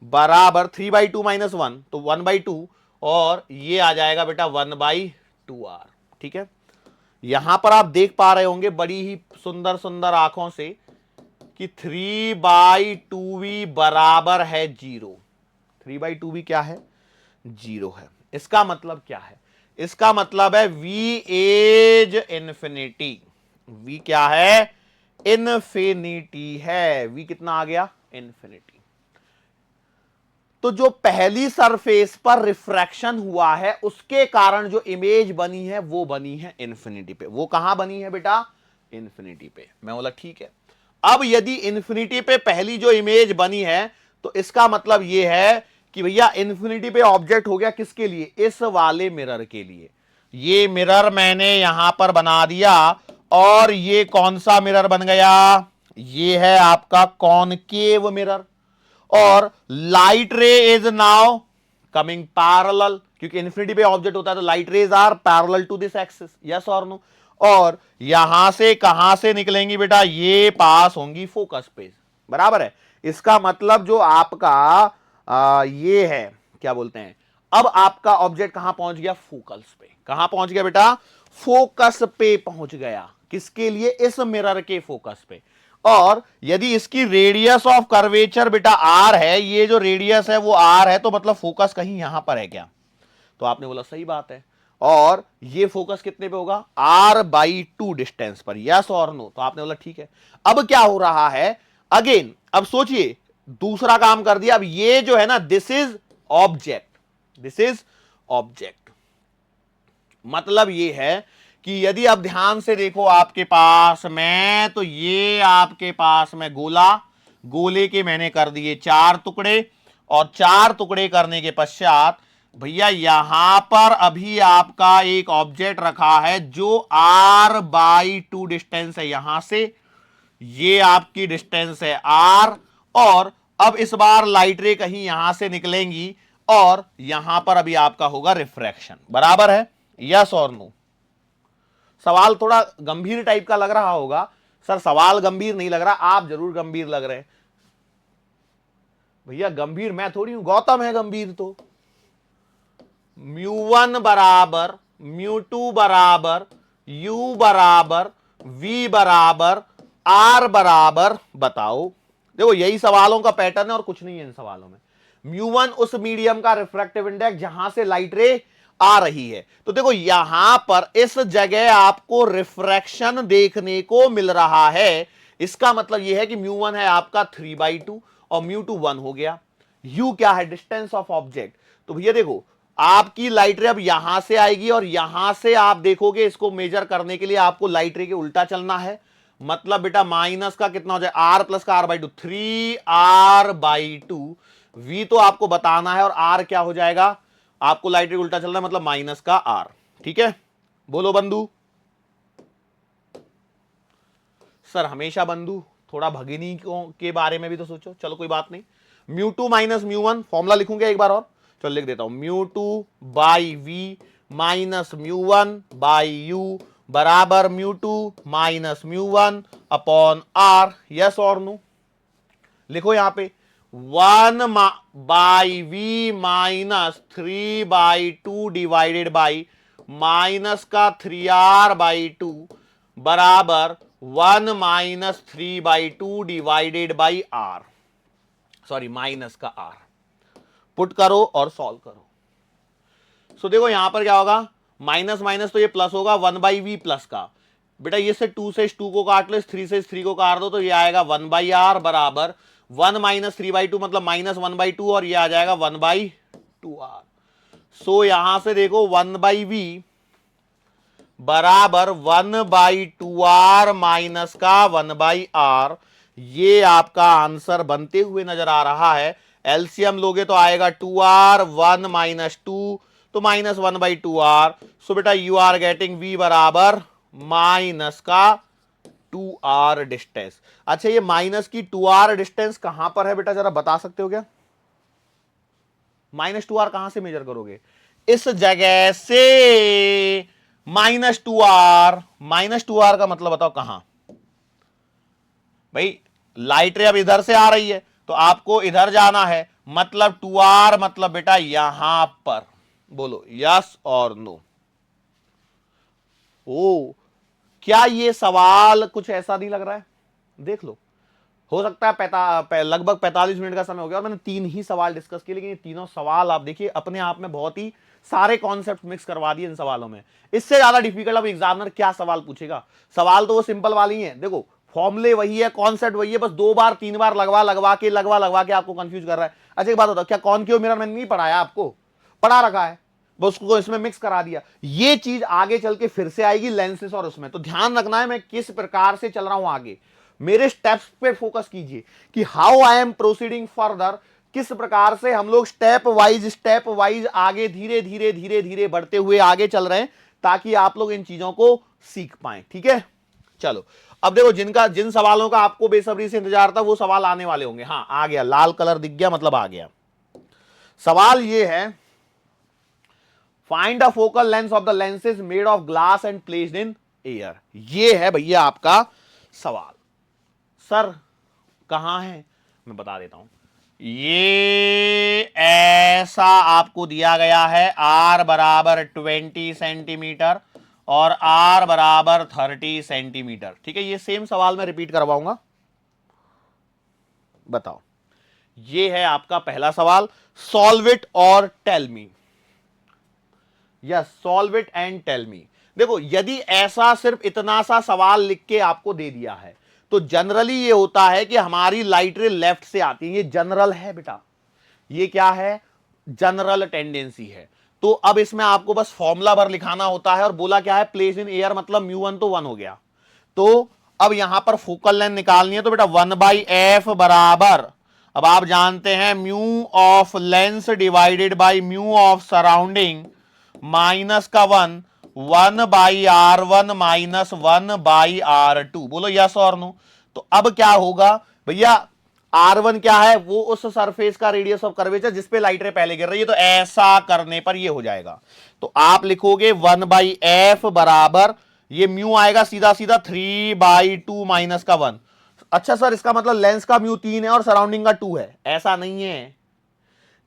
बराबर 3/2 माइनस 1, तो 1/2, और ये आ जाएगा बेटा 1/2r, ठीक है। यहां पर आप देख पा रहे होंगे बड़ी ही सुंदर सुंदर आंखों से कि 3/2v बराबर है 0। 3/2v क्या है, जीरो है। इसका मतलब क्या है? इसका मतलब है v इज इन्फिनिटी। v क्या है? इन्फिनिटी है। v कितना आ गया? इन्फिनिटी। तो जो पहली सरफेस पर रिफ्रैक्शन हुआ है उसके कारण जो इमेज बनी है वो बनी है इन्फिनिटी पे। वो कहां बनी है बेटा? इन्फिनिटी पे। मैं बोला ठीक है। अब यदि इन्फिनिटी पे पहली जो इमेज बनी है तो इसका मतलब यह है कि भैया इन्फिनिटी पे ऑब्जेक्ट हो गया किसके लिए? इस वाले मिरर के लिए। ये मिरर मैंने यहां पर बना दिया और ये कौन सा मिरर बन गया? ये है आपका कॉनकेव मिरर। और light ray is now coming parallel, क्योंकि इन्फिनिटी पे ऑब्जेक्ट होता है तो light rays are parallel to this axis. Yes और नो? और यहां से कहां से निकलेंगी बेटा? ये पास होंगी फोकस पे। बराबर है। इसका मतलब जो आपका ये है, क्या बोलते हैं, अब आपका ऑब्जेक्ट कहां पहुंच गया? फोकस पे। कहां पहुंच गया बेटा? फोकस पे पहुंच गया। किसके लिए? इस मिरर के फोकस पे। और यदि इसकी रेडियस ऑफ कर्वेचर बेटा आर है, ये जो रेडियस है वो आर है, तो मतलब फोकस कहीं यहां पर है क्या? तो आपने बोला सही बात है। और ये फोकस कितने पे होगा? r/2 डिस्टेंस पर। यस और नो? तो आपने बोला ठीक है। अब क्या हो रहा है? अगेन अब सोचिए, दूसरा काम कर दिया। अब ये जो है ना, this is object, this is object. मतलब ये है कि यदि आप ध्यान से देखो आपके पास में, तो ये आपके पास में गोला, गोले के मैंने कर दिए 4 टुकड़े, और 4 टुकड़े करने के पश्चात भैया यहां पर अभी आपका एक ऑब्जेक्ट रखा है जो r/2 डिस्टेंस है यहां से। ये आपकी डिस्टेंस है r। और अब इस बार लाइट रे कहीं यहां से निकलेंगी और यहां पर अभी आपका होगा रिफ्रैक्शन। बराबर है? यस और नो? सवाल थोड़ा गंभीर टाइप का लग रहा होगा। सर सवाल गंभीर नहीं लग रहा, आप जरूर गंभीर लग रहे हैं। भैया गंभीर मैं थोड़ी हूं, गौतम है गंभीर। तो μ1 बराबर μ2 बराबर u बराबर v बराबर r बराबर, बताओ। देखो यही सवालों का पैटर्न है और कुछ नहीं है इन सवालों में। μ1 उस मीडियम का रिफ्रैक्टिव इंडेक्स जहां से लाइट रे आ रही है। तो देखो यहां पर इस जगह आपको रिफ्रैक्शन देखने को मिल रहा है। इसका मतलब यह है कि μ1 है आपका 3/2 और μ2 1 हो गया। u क्या है? Distance of object. तो भैया देखो आपकी लाइट रे अब यहां से आएगी और यहां से आप देखोगे, इसको मेजर करने के लिए आपको लाइट रे के उल्टा चलना है। मतलब बेटा माइनस का कितना हो जाए? r प्लस का r/2, 3r/2। v तो आपको बताना है और r क्या हो जाएगा? आपको लाइट रे उल्टा चलना है, मतलब माइनस का r। ठीक है, बोलो बंधु। सर हमेशा बंधु, थोड़ा भगिनी के बारे में भी तो सोचो। चलो कोई बात नहीं। μ2 माइनस μ1 फॉर्मूला लिखूंगा एक बार और। चलो लिख देता हूं, μ2/v माइनस μ1 बाई यू बराबर μ2 माइनस μ1 अपॉन r। यस और नो? लिखो यहां पे 1/v minus 3/2 divided by minus का 3r/2 बराबर 1 minus 3/2 divided by r, sorry minus का r। पुट करो और सॉल्व करो। सो देखो यहां पर क्या होगा? माइनस माइनस तो ये प्लस होगा 1/v प्लस का। बेटा ये से 2 से 2 को काट लो, 3 से 3 को काट दो, तो ये आएगा 1/r बराबर 1 माइनस 3/2 मतलब माइनस 1/2 और ये आ जाएगा 1/2r। सो यहां से देखो 1/v बराबर 1/2r माइनस का 1/r। ये आपका आंसर बनते हुए नजर आ रहा है। एलसीएम लोगे तो आएगा 2r, 1 माइनस 2 तो माइनस 1/2r। सो बेटा यू आर गेटिंग v बराबर माइनस का 2r डिस्टेंस। अच्छा ये माइनस की 2r डिस्टेंस कहां पर है बेटा, जरा बता सकते हो क्या? माइनस 2r कहां से मेजर करोगे? इस जगह से -2r। -2r का मतलब बताओ कहां? भाई लाइट रे अब इधर से आ रही है तो आपको इधर जाना है, मतलब 2r मतलब बेटा यहां पर। बोलो यस और नो? ओ क्या ये सवाल कुछ ऐसा नहीं लग रहा है? देख लो, हो सकता है लगभग 45 मिनट का समय हो गया और मैंने 3 ही सवाल डिस्कस किए, लेकिन ये तीनों सवाल आप देखिए अपने आप में बहुत ही सारे कॉन्सेप्ट मिक्स करवा दिए इन सवालों में। इससे ज्यादा डिफिकल्ट अब एग्जामिनर क्या सवाल पूछेगा? सवाल तो वो सिंपल वाली है, देखो फॉर्मूले वही है, कॉन्सेप्ट वही है, बस 2 बार 3 बार लगवा के आपको कंफ्यूज कर रहा है। अच्छा एक बात बताओ, क्या कॉनकेव मिरर मैंने नहीं पढ़ाया आपको? पढ़ा रखा है, बस उसको इसमें मिक्स करा दिया। ये चीज आगे चल के फिर से आएगी लेंसेस और उसमें, तो ध्यान रखना है मैं किस प्रकार से चल रहा हूं आगे। मेरे स्टेप्स पे फोकस कीजिए कि how I am proceeding further, किस प्रकार से हम लोग स्टेप वाइज आगे धीरे धीरे धीरे धीरे बढ़ते हुए आगे चल रहे हैं, ताकि आप लोग इन चीजों को सीख पाए। ठीक है, चलो अब देखो जिन सवालों का आपको बेसब्री से इंतजार था वो सवाल आने वाले होंगे। हाँ आ गया, लाल कलर दिख गया मतलब आ गया। सवाल ये है, find the focal length of the lenses made of glass and placed in air. ये है भैया आपका सवाल। सर कहां है, मैं बता देता हूं। ये ऐसा आपको दिया गया है, R बराबर 20 सेंटीमीटर और R बराबर 30 सेंटीमीटर। ठीक है, ये सेम सवाल मैं रिपीट करवाऊंगा। बताओ, ये है आपका पहला सवाल, सॉल्व इट और tell me. Yes, solve it and tell me. देखो यदि ऐसा सिर्फ इतना सा सवाल लिख के आपको दे दिया है तो जनरली ये होता है कि हमारी लाइट रे लेफ्ट से आती है, ये जनरल है बेटा, ये क्या है, जनरल टेंडेंसी है। तो अब इसमें आपको बस फॉर्मूला भर लिखाना होता है और बोला क्या है, प्लेस इन एयर मतलब μ1 तो 1 हो गया। तो अब यहां पर फोकल लेंथ निकालनी है, तो बेटा 1/f बराबर, अब आप जानते हैं mu of lens divided by mu of surrounding minus का 1/r1 माइनस 1/r2। बोलो यस और नो। तो अब क्या होगा भैया, R1 क्या है, वो उस सरफेस का रेडियस ऑफ कर्वेचर जिस पे लाइट रे पहले गिर रही है, तो ऐसा करने पर ये हो जाएगा। तो आप लिखोगे 1/f बराबर, ये म्यू आएगा सीधा सीधा 3/2 माइनस का 1। अच्छा सर इसका मतलब लेंस का म्यू 3 है और सराउंडिंग का 2 है? ऐसा नहीं है,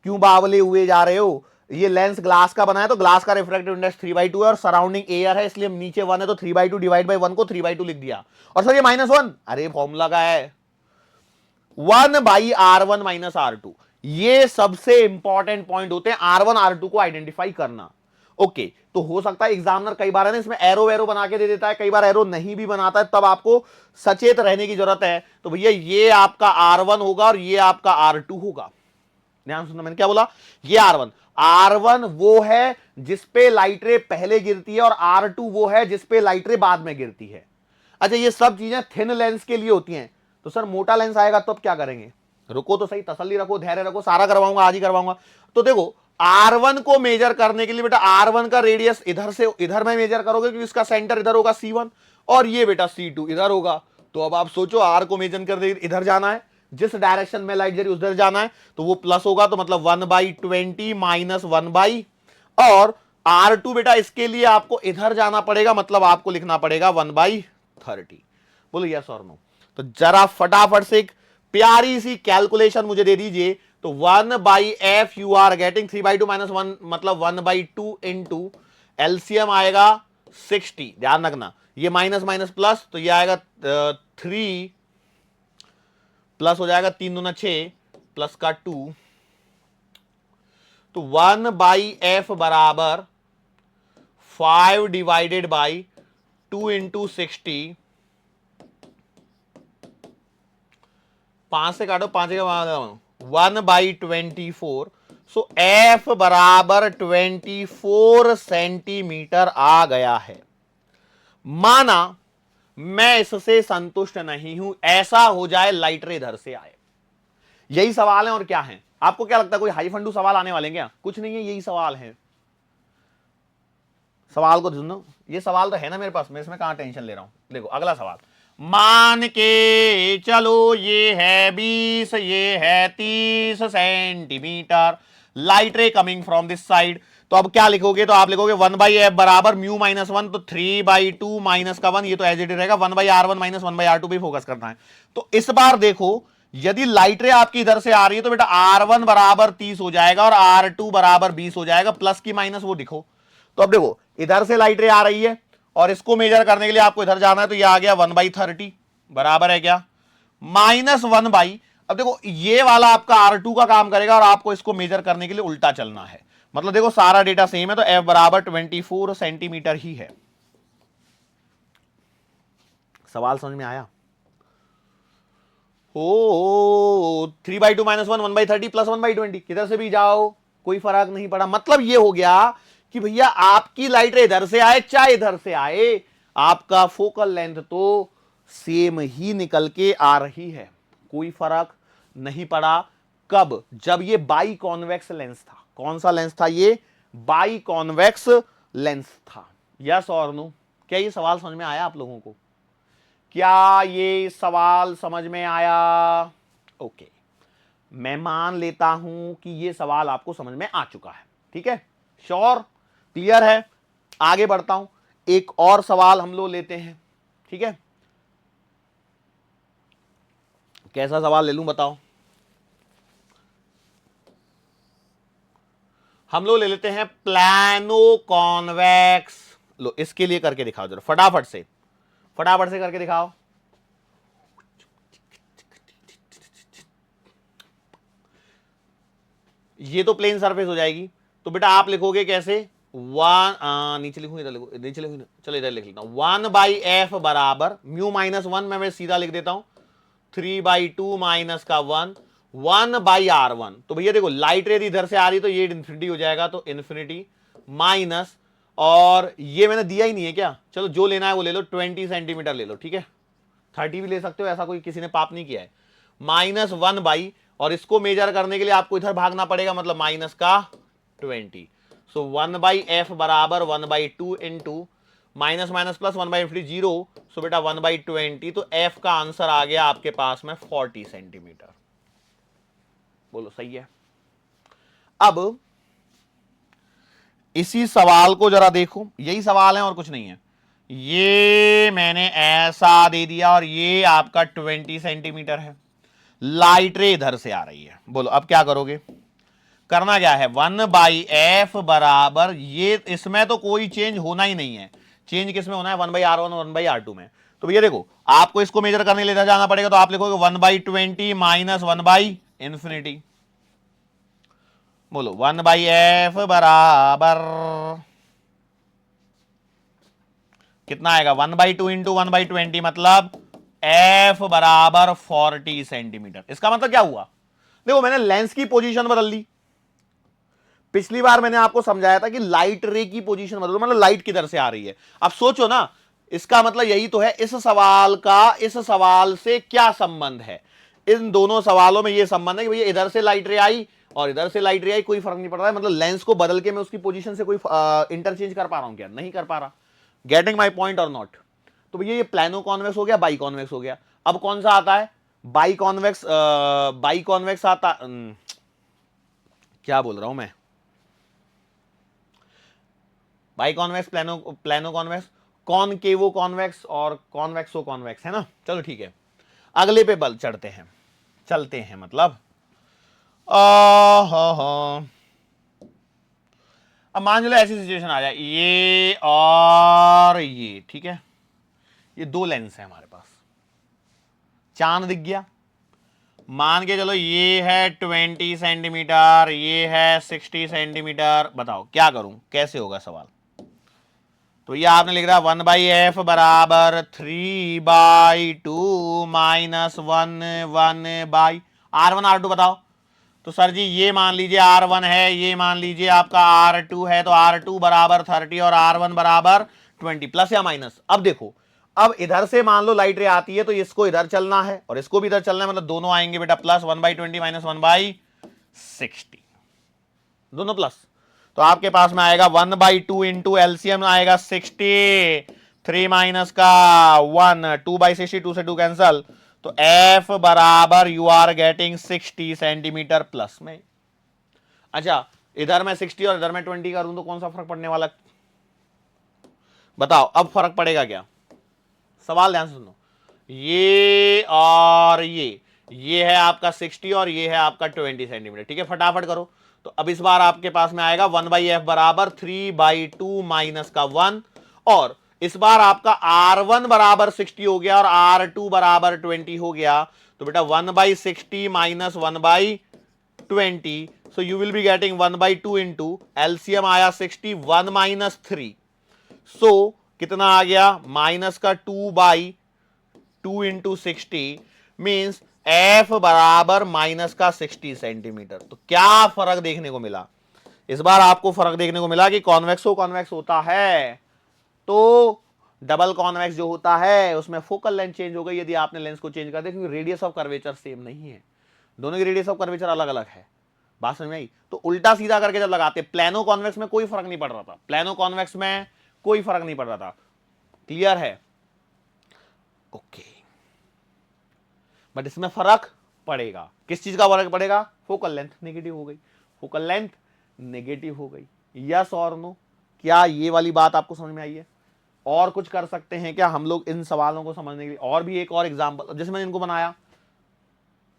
क्यों बावले हुए जा रहे हो? ये लेंस ग्लास का बना है तो ग्लास का रिफ्रैक्टिव इंडेक्स 3/2 है और सराउंडिंग एयर है, इसलिए नीचे 1 है तो 3/2 डिवाइड बाई 1 को 3/2 लिख दिया। और सर ये -1, अरे फॉर्मूला का है 1/r1 माइनस r2। ये सबसे इंपॉर्टेंट पॉइंट होते हैं, R1 R2 को आइडेंटिफाई करना। ओके, तो हो सकता है एग्जामिनर कई बार है ना इसमें एरो वेरो बना के दे देता है, कई बार एरो नहीं भी बनाता है, तब आपको सचेत रहने की जरूरत है। तो भैया ये आपका R1 होगा और ये आपका R2 होगा। ध्यान सुनना, मैंने क्या बोला, ये R1 वो है जिसपे लाइट रे पहले गिरती है और R2 वो है जिसपे लाइट रे बाद में गिरती है। अच्छा ये सब चीजें थिन लेंस के लिए होती हैं। तो सर मोटा लेंस आएगा तो अब क्या करेंगे? रुको तो सही, तसल्ली रखो, धैर्य रखो, सारा करवाऊंगा, आज ही करवाऊंगा। तो देखो R1 को मेजर करने के लिए बेटा R1 का रेडियस इधर से इधर में मेजर करोगे क्योंकि इसका सेंटर इधर होगा C1 और ये बेटा C2 इधर होगा। तो अब आप सोचो R को मेजर करने इधर जाना है, जिस डायरेक्शन में लाइट जा रही उधर जाना है, तो वो प्लस होगा, तो मतलब 1/20 माइनस 1 और R2 बेटा इसके लिए आपको इधर जाना पड़ेगा, मतलब आपको लिखना पड़ेगा 1/30। बोलो यस और नो। तो जरा फटाफट से एक प्यारी सी कैलकुलेशन मुझे दे दीजिए। तो 1/f you are getting 3/2 minus 1 मतलब 1/2 इंटू एलसीएम आएगा 60। ध्यान रखना ये माइनस माइनस प्लस, तो ये आएगा 3 प्लस हो जाएगा 3 दूना 6 प्लस का 2। तो 1/f बराबर 5 डिवाइडेड बाई 2 इंटू 60, 5 से काटो, 5 का 1/24। सो f बराबर 24 सेंटीमीटर आ गया है। माना मैं इससे संतुष्ट नहीं हूं, ऐसा हो जाए लाइट रे इधर से आए। यही सवाल है और क्या है? आपको क्या लगता है कोई हाई फंडू सवाल आने वाले क्या? कुछ नहीं है, यही सवाल है। सवाल को सुनो, ये सवाल तो है ना मेरे पास, मैं इसमें कहां टेंशन ले रहा हूं। देखो अगला सवाल, मान के चलो ये है 20, ये है 30 centimetre, light ray coming from this side. तो अब क्या लिखोगे? तो आप लिखोगे 1/f बराबर म्यू माइनस 1, तो 3/2 माइनस का 1, ये तो एज इट रहेगा, 1/r1 माइनस 1/r2 पे फोकस करना है। तो इस बार देखो यदि लाइट रे आपकी इधर से आ रही है तो बेटा R1 बराबर 30 हो जाएगा और R2 बराबर 20 हो जाएगा, प्लस की माइनस वो दिखो। तो अब देखो इधर से लाइट रे आ रही है और इसको मेजर करने के लिए आपको इधर जाना है, तो ये आ गया 1/30 बराबर है क्या, -1/, अब देखो ये वाला आपका R2 का काम करेगा और आपको इसको मेजर करने के लिए उल्टा चलना है, मतलब देखो सारा डेटा सेम है, तो F बराबर 24 सेंटीमीटर ही है। सवाल समझ में आया? ओ 3/2 -1 1/30 + 1/20, किधर से भी जाओ कोई फर्क नहीं पड़ा। मतलब ये हो गया कि भैया आपकी लाइट रे इधर से आए चाहे इधर से आए, आपका फोकल लेंथ तो सेम ही निकल के आ रही है, कोई फर्क नहीं पड़ा। कब? जब ये बाई कॉन्वेक्स लेंस था। कौन सा लेंस था ये? बाई कॉन्वेक्स लेंस था। यस और नो? क्या ये सवाल समझ में आया आप लोगों को? क्या ये सवाल समझ में आया? ओके, मैं मान लेता हूं कि ये सवाल आपको समझ में आ चुका है। ठीक है, श्योर, क्लियर है? आगे बढ़ता हूं, एक और सवाल हम लोग लेते हैं। ठीक है, कैसा सवाल ले लूं बताओ? हम लोग ले लेते हैं प्लानो कॉन्वेक्स। लो इसके लिए करके दिखाओ जरा, फटाफट से, फटाफट से करके दिखाओ। ये तो प्लेन सरफेस हो जाएगी, तो बेटा आप लिखोगे कैसे? नीचे लिखूंगा, इधर लिखो, नीचे लिखूंगा, चलो इधर लिख लेता हूं। 1/f बराबर म्यू -1 मैं सीधा लिख देता हूं, 3/2 माइनस का 1 1/r1। तो भैया देखो लाइट रे इधर से आ रही तो ये इन्फिनिटी हो जाएगा, तो इन्फिनिटी माइनस, और ये मैंने दिया ही नहीं है क्या, चलो जो लेना है वो ले लो, 20 सेंटीमीटर ले लो। ठीक है, 30 भी ले सकते हो, ऐसा कोई किसी ने पाप नहीं किया है। -1/, और इसको मेजर करने के लिए आपको इधर भागना पड़ेगा, मतलब माइनस का 20। सो 1/f बराबर 1/2 इंटू माइनस माइनस प्लस 1/50 0, सो बेटा 1/20, तो f का आंसर आ गया आपके पास में 40 सेंटीमीटर। बोलो सही है? अब इसी सवाल को जरा देखो, यही सवाल है और कुछ नहीं है। ये मैंने ऐसा दे दिया और ये आपका 20 सेंटीमीटर है, लाइट रे इधर से आ रही है। बोलो अब क्या करोगे? करना क्या है? 1/f बराबर, ये इसमें तो कोई चेंज होना ही नहीं है, चेंज किस में होना है? 1/r1 और 1/r2 में। तो भैया देखो आपको इसको मेजर करने के लिए इधर जाना पड़ेगा, तो आप लिखोगे 1/20 माइनस 1/∞। बोलो 1/f बराबर कितना आएगा? 1/2 इंटू 1/20, मतलब f बराबर 40 सेंटीमीटर। इसका मतलब क्या हुआ? देखो मैंने लेंस की पोजीशन बदल दी। पिछली बार मैंने आपको समझाया था कि लाइट रे की पोजीशन बदलो, मतलब लाइट किधर से आ रही है। अब सोचो ना, इसका मतलब यही तो है, इस सवाल का इस सवाल से क्या संबंध है? इन दोनों सवालों में यह संबंध है कि भैया इधर से लाइट रे आई और इधर से लाइट रे आई, कोई फर्क नहीं पड़ रहा है, मतलब लेंस को बदल के मैं उसकी पोजीशन से कोई इंटरचेंज कर पा रहा हूं क्या? नहीं कर पा रहा। गेटिंग माई पॉइंट और नॉट? तो भैया ये प्लानो कॉन्वेक्स हो गया, बाई कॉन्वेक्स हो गया। अब कौन सा आता है? बाई कॉन्वेक्स, बाई कॉन्वेक्स आता, क्या बोल रहा हूं मैं, by convex, plano plano convex, कॉनकेवो convex और कॉन्वेक्सो कॉन्वेक्स, है ना। चलो ठीक है, अगले पे बल चढ़ते हैं, चलते हैं, मतलब अब मान लो ऐसी सिचुएशन आ जाए, ये और ये, ठीक है, ये दो लेंस है हमारे पास, चांद दिख गया, मान के चलो ये है 20 सेंटीमीटर, ये है 60 सेंटीमीटर। बताओ क्या करूं, कैसे होगा सवाल? तो ये आपने लिख रहा 1/f बराबर 3/2 माइनस 1/r1 r2 बताओ। तो सर जी ये मान लीजिए R1 है, ये मान लीजिए आपका R2 है, तो R2 बराबर 30 और R1 बराबर 20, प्लस या माइनस। अब देखो, अब इधर से मान लो लाइट रे आती है तो इसको इधर चलना है और इसको भी इधर चलना है, मतलब दोनों आएंगे बेटा प्लस 1/20 माइनस 1/60, दोनों प्लस। तो आपके पास में आएगा 1/2 इंटू एलसीएम आएगा 60, 3 माइनस का 1, 2/60, 2 से 2 कैंसल, तो F बराबर you are getting 60 centimetre plus में। अच्छा, इधर मैं 60 और इधर मैं 20 करूं तो कौन सा फर्क पड़ने वाला? बताओ अब फर्क पड़ेगा क्या? सवाल ध्यान से सुनो, ये और ये है आपका 60 और ये है आपका 20 सेंटीमीटर, ठीक है, फटाफट करो। तो अब इस बार आपके पास में आएगा 1/f बराबर 3/2 माइनस का 1, और इस बार आपका R1 बराबर 60 हो गया और R2 बराबर 20 हो गया, तो बेटा 1/60 minus 1/20, so you will be getting 1/2 into LCM आया 60, 1 माइनस 3, सो कितना आ गया माइनस का 2/2 इंटू 60 मीन्स एफ बराबर माइनस का 60 सेंटीमीटर। तो क्या फर्क देखने को मिला, इस बार आपको फर्क देखने को मिला कि कॉन्वेक्स होता है तो डबल कॉन्वेक्स जो होता है उसमें फोकल लेंथ चेंज हो गई यदि आपने लेंस को चेंज कर दिया, क्योंकि रेडियस ऑफ कर्वेचर सेम नहीं है, दोनों की रेडियस ऑफ कर्वेचर अलग अलग है। बात समझ में आई? तो उल्टा सीधा करके जब लगाते प्लेनो कॉन्वेक्स में कोई फर्क नहीं पड़ रहा था, प्लेनो कॉन्वेक्स में कोई फर्क नहीं पड़ रहा था। क्लियर है? ओके। बट इसमें फर्क पड़ेगा, किस चीज का फर्क पड़ेगा? फोकल लेंथ नेगेटिव हो गई, फोकल लेंथ नेगेटिव हो गई। यस और नो? क्या ये वाली बात आपको समझ में आई है? और कुछ कर सकते हैं क्या हम लोग इन सवालों को समझने के लिए? और भी एक और एग्जांपल, जैसे मैंने इनको बनाया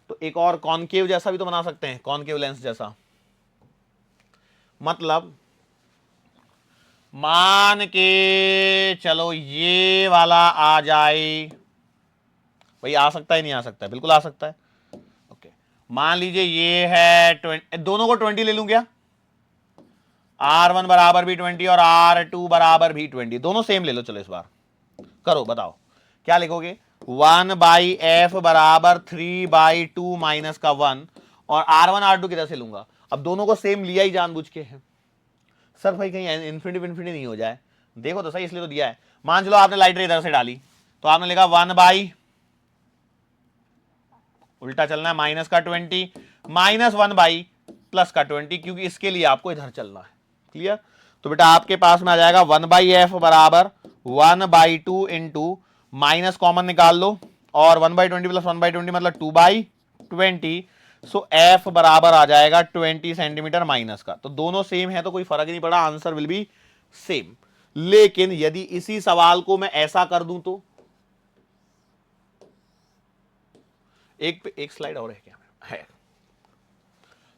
तो एक और कॉनकेव जैसा भी तो बना सकते हैं, कॉनकेव लेंस जैसा। मतलब मान के चलो ये वाला आ जाए, भाई आ सकता है नहीं आ सकता है? बिल्कुल आ सकता है। ओके, मान लीजिए ये है 20, दोनों को 20 ले लूं क्या? R1 बराबर भी 20 और R2 बराबर भी 20, दोनों सेम ले लो। चलो इस बार करो, बताओ क्या लिखोगे? 1/f बराबर 3/2 माइनस का 1, और R1 R2 किधर से लूंगा? अब दोनों को सेम लिया ही जानबूझ के है। सर भाई कहीं इन्फिनिटी नहीं हो जाए, देखो तो सही, इसलिए तो दिया है। मान चलो आपने लाइटर इधर से डाली तो आपने लिखा 1/, उल्टा चलना है, माइनस का 20 माइनस 1/, प्लस का 20, क्योंकि इसके लिए आपको इधर चलना है। क्लियर? तो बेटा आपके पास में आ जाएगा 1/f बराबर 1/2 इंटू, माइनस कॉमन निकाल लो, और 1/20 प्लस 1/20 मतलब 2/20, सो एफ बराबर आ जाएगा 20 सेंटीमीटर माइनस का। तो दोनों सेम है तो कोई फर्क नहीं पड़ा, आंसर विल बी सेम। लेकिन यदि इसी सवाल को मैं ऐसा कर दूं तो एक स्लाइड और है क्या? है,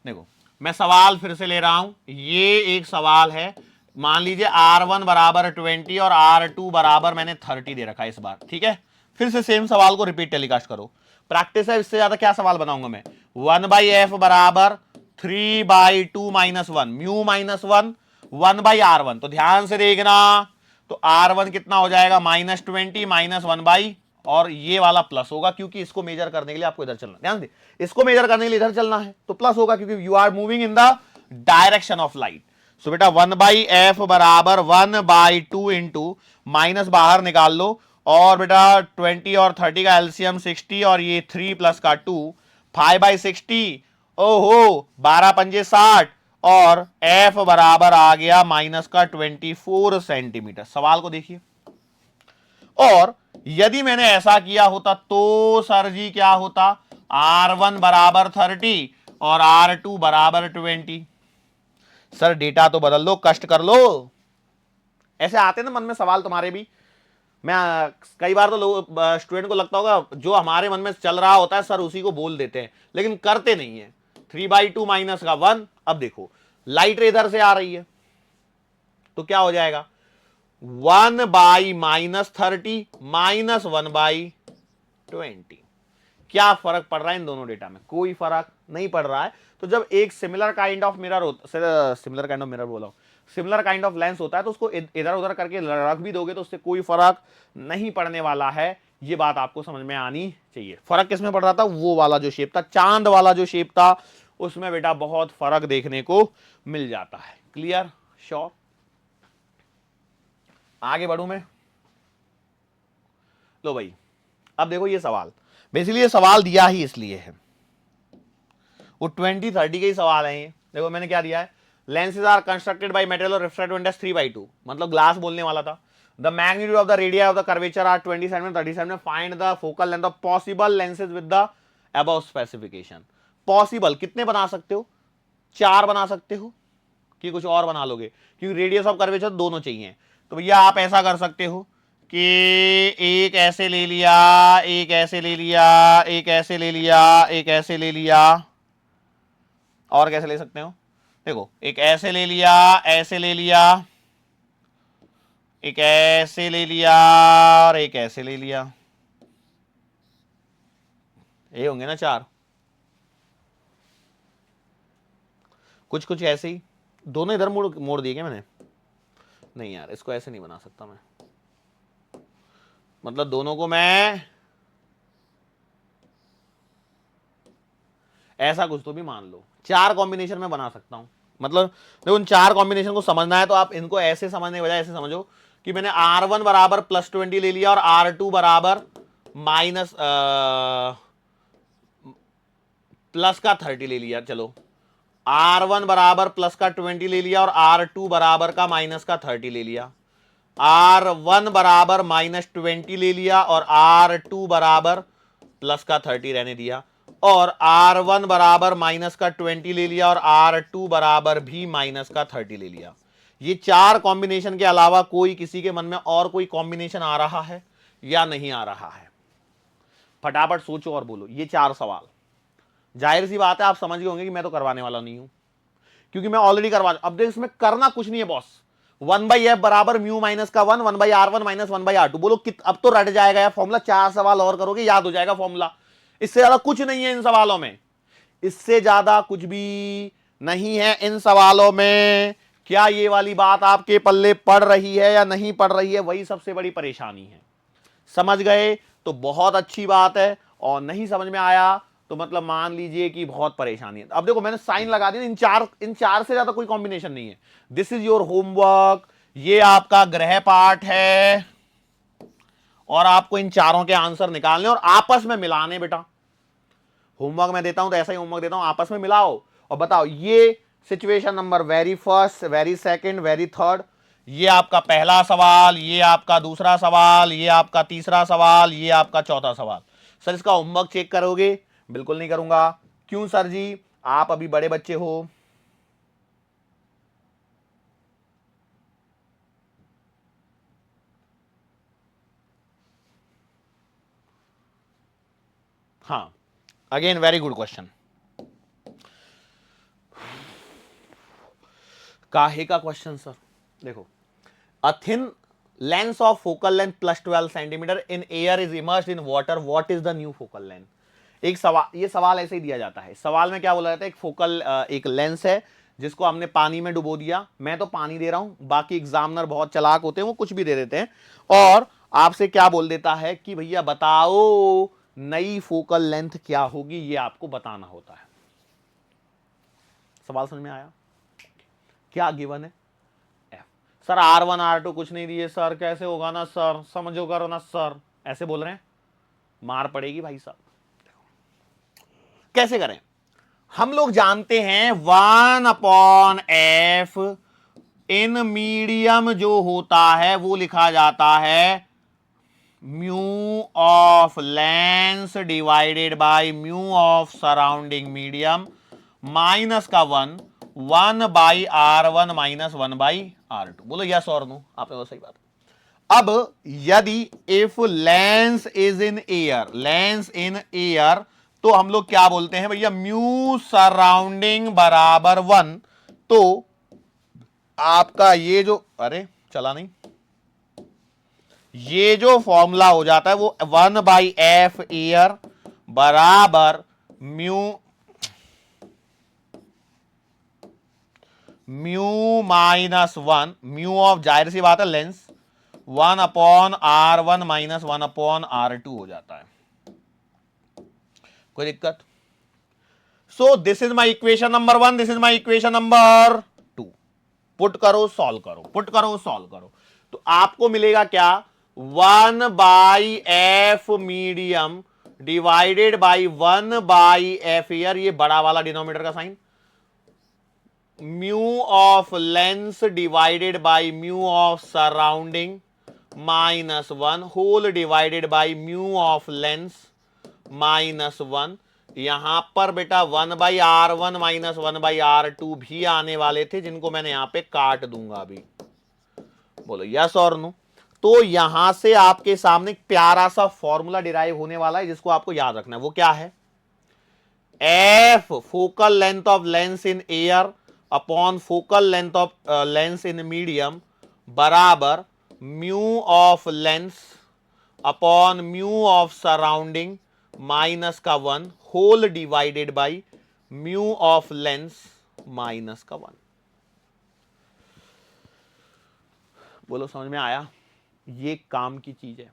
देखो मैं सवाल फिर से ले रहा हूं। ये एक सवाल है, मान लीजिए R1 बराबर 20 और R2 बराबर मैंने 30 दे रखा है इस बार, ठीक है? फिर से सेम सवाल को रिपीट टेलीकास्ट करो, प्रैक्टिस है, इससे ज्यादा क्या सवाल बनाऊंगा मैं? 1/f बराबर 3/2 माइनस 1, म्यू माइनस 1, 1/R1। तो ध्यान से देखना, तो R1 कितना हो जाएगा? -20 माइनस 1/, और ये वाला प्लस होगा क्योंकि इसको मेजर करने के लिए आपको इधर चलना, ध्यान दे, इसको मेजर करने के लिए इधर चलना है तो प्लस होगा क्योंकि you are moving in the direction of light. So बेटा 1/f बराबर 1/2 इंटू, माइनस बाहर निकाल लो, और बेटा 20 और 30 का एलसीएम 60, और ये 3 प्लस का 2, 5/60, ओहो 12 पंजे 60, और f बराबर आ गया माइनस का 24 सेंटीमीटर। सवाल को देखिए, और यदि मैंने ऐसा किया होता तो सर जी क्या होता? R1 बराबर 30 और R2 बराबर 20। सर डेटा तो बदल लो, कष्ट कर लो। ऐसे आते ना मन में सवाल तुम्हारे भी। मैं कई बार तो लोग स्टूडेंट को लगता होगा जो हमारे मन में चल रहा होता है सर उसी को बोल देते हैं, लेकिन करते नहीं है। 3/2 माइनस का 1, अब देखो लाइट इधर से आ रही है तो क्या हो जाएगा? 1/-30 माइनस 1/20। क्या फर्क पड़ रहा है इन दोनों डेटा में? कोई फर्क नहीं पड़ रहा है। तो जब एक सिमिलर काइंड ऑफ मिरर होता, सिमिलर काइंड ऑफ मिरर बोला, सिमिलर काइंड ऑफ लेंस होता है तो उसको इधर उधर करके रख भी दोगे तो उससे कोई फर्क नहीं पड़ने वाला है। ये बात आपको समझ में आनी चाहिए। फर्क किसमें पड़ रहा था? वो वाला जो शेप था, चांद वाला जो शेप था, उसमें बेटा बहुत फर्क देखने को मिल जाता है। क्लियर? श्योर? आगे बढ़ूं मैं? लो भाई, अब देखो ये सवाल, बेसिकली ये सवाल दिया ही इसलिए है, वो 20-30 के ही सवाल है ये। देखो मैंने क्या दिया है, lenses are constructed by metal और रिफ्रैक्टिव इंडेक्स 3/2, मतलब ग्लास बोलने वाला था। The magnitude of the radia of the curvature are 27 37, find the focal length of possible lenses with the above specification. Possible कितने बना सकते हो? 4 बना सकते हो कि कुछ और बना लोगे, क्योंकि रेडियस ऑफ कर्वेचर दोनों चाहिए। तो भैया आप ऐसा कर सकते हो कि एक ऐसे ले लिया, एक ऐसे ले लिया, एक ऐसे ले लिया, एक ऐसे ले लिया, और कैसे ले सकते हो? देखो एक ऐसे ले लिया, ऐसे ले लिया, एक ऐसे ले लिया, और एक ऐसे ले लिया। ये होंगे ना 4, कुछ कुछ ऐसे ही। दोनों इधर मोड़ मोड़ दिए क्या मैंने? नहीं यार, इसको ऐसे नहीं बना सकता मैं, मतलब दोनों को मैं ऐसा कुछ तो भी मान लो, 4 कॉम्बिनेशन में बना सकता हूं। मतलब देखो, उन 4 कॉम्बिनेशन को समझना है तो आप इनको ऐसे समझने के बजाय ऐसे समझो कि मैंने R1 बराबर +20 ले लिया और R2 बराबर माइनस प्लस का 30 ले लिया। चलो, R1 बराबर प्लस का 20 ले लिया और R2 बराबर का माइनस का 30 ले लिया। R1 बराबर -20 ले लिया और R2 बराबर प्लस का 30 रहने दिया, और R1 बराबर माइनस का 20 ले लिया और R2 बराबर भी माइनस का 30 ले लिया। ये 4 कॉम्बिनेशन के अलावा कोई किसी के मन में और कोई कॉम्बिनेशन आ रहा है या नहीं आ रहा है? फटाफट सोचो और बोलो। ये 4 सवाल, जाहिर सी बात है आप समझ गए होंगे कि मैं तो करवाने वाला नहीं हूं, क्योंकि मैं ऑलरेडी करवा। अब देख, इसमें करना कुछ नहीं है बॉस। 1/f बराबर म्यू माइनस का 1, 1/r1 माइनस 1/r2। बोलो अब तो रट जाएगा यार फॉर्मूला। 4 सवाल और करोगे याद हो जाएगा फॉर्मूला। इससे ज्यादा कुछ नहीं है इन सवालों में, इससे ज्यादा कुछ भी नहीं है इन सवालों में। क्या ये वाली बात आपके पल्ले पड़ रही है या नहीं पड़ रही है, वही सबसे बड़ी परेशानी है। समझ गए तो बहुत अच्छी बात है, और नहीं समझ में आया तो मतलब मान लीजिए कि बहुत परेशानी है। अब देखो, मैंने साइन लगा दिया। इन चार से ज्यादा कोई कॉम्बिनेशन नहीं है। दिस इज योर होमवर्क, ये आपका गृह पाठ है, और आपको इन चारों के आंसर निकालने और आपस में मिलाने। बेटा होमवर्क मैं देता हूं तो ऐसा ही होमवर्क देता हूं, आपस में मिलाओ और बताओ ये situation number very first, very second, very third, ये आपका पहला सवाल, ये आपका दूसरा सवाल, ये आपका तीसरा सवाल, ये आपका चौथा सवाल। सर इसका होमवर्क चेक करोगे? बिल्कुल नहीं करूंगा। क्यों सर जी, आप अभी बड़े बच्चे हो। हाँ, अगेन वेरी गुड क्वेश्चन। काहे का क्वेश्चन सर? देखो, a thin lens of focal length plus 12 centimeter in air is immersed in water, what is the new focal length? एक सवाल, ये सवाल ऐसे ही दिया जाता है। सवाल में क्या बोला जाता है, एक फोकल एक लेंस है जिसको हमने पानी में डुबो दिया। मैं तो पानी दे रहा हूं, बाकी एग्जामिनर बहुत चालाक होते हैं, वो कुछ भी दे देते हैं और आपसे क्या बोल देता है कि भैया बताओ नई फोकल लेंथ क्या होगी, ये आपको बताना होता है। सवाल समझ में आया? क्या गिवन है? सर R1 R2 कुछ नहीं दिए सर, कैसे होगा ना सर, समझो करो ना सर, ऐसे बोल रहे हैं, मार पड़ेगी भाई साहब। कैसे करें? हम लोग जानते हैं 1/f इन मीडियम जो होता है वो लिखा जाता है mu of lens divided by mu of surrounding medium minus का 1/r1 माइनस 1/r2। बोलो यस और नो, आपने वो सही बात। अब यदि if lens is in air, lens in air, तो हम लोग क्या बोलते हैं भैया, म्यू सराउंडिंग बराबर 1। तो आपका ये जो, अरे चला नहीं, ये जो फॉर्मूला हो जाता है वो 1/f एयर बराबर म्यू माइनस 1, म्यू ऑफ जाहिर सी बात है लेंस, 1/r1 माइनस 1/r2 हो जाता है। कोई दिक्कत? So this is my equation number 1, this is my equation number 2। Put करो सॉल्व करो, पुट करो सॉल्व करो, तो आपको मिलेगा क्या, 1/f medium divided by 1/f air, ये बड़ा वाला डिनोमिनेटर का sign, mu of lens divided by mu of surrounding minus 1 whole divided by mu of lens minus 1। यहां पर बेटा 1/r1 माइनस 1/r2 भी आने वाले थे, जिनको मैंने यहां पे काट दूंगा अभी। बोलो यस और नो। तो यहां से आपके सामने एक प्यारा सा फॉर्मूला डिराइव होने वाला है, जिसको आपको याद रखना है। वो क्या है, f focal length of lens in air upon focal length of lens in medium बराबर mu of lens upon mu of surrounding minus का 1 whole divided by mu of lens minus का 1। बोलो समझ में आया? ये काम की चीज है,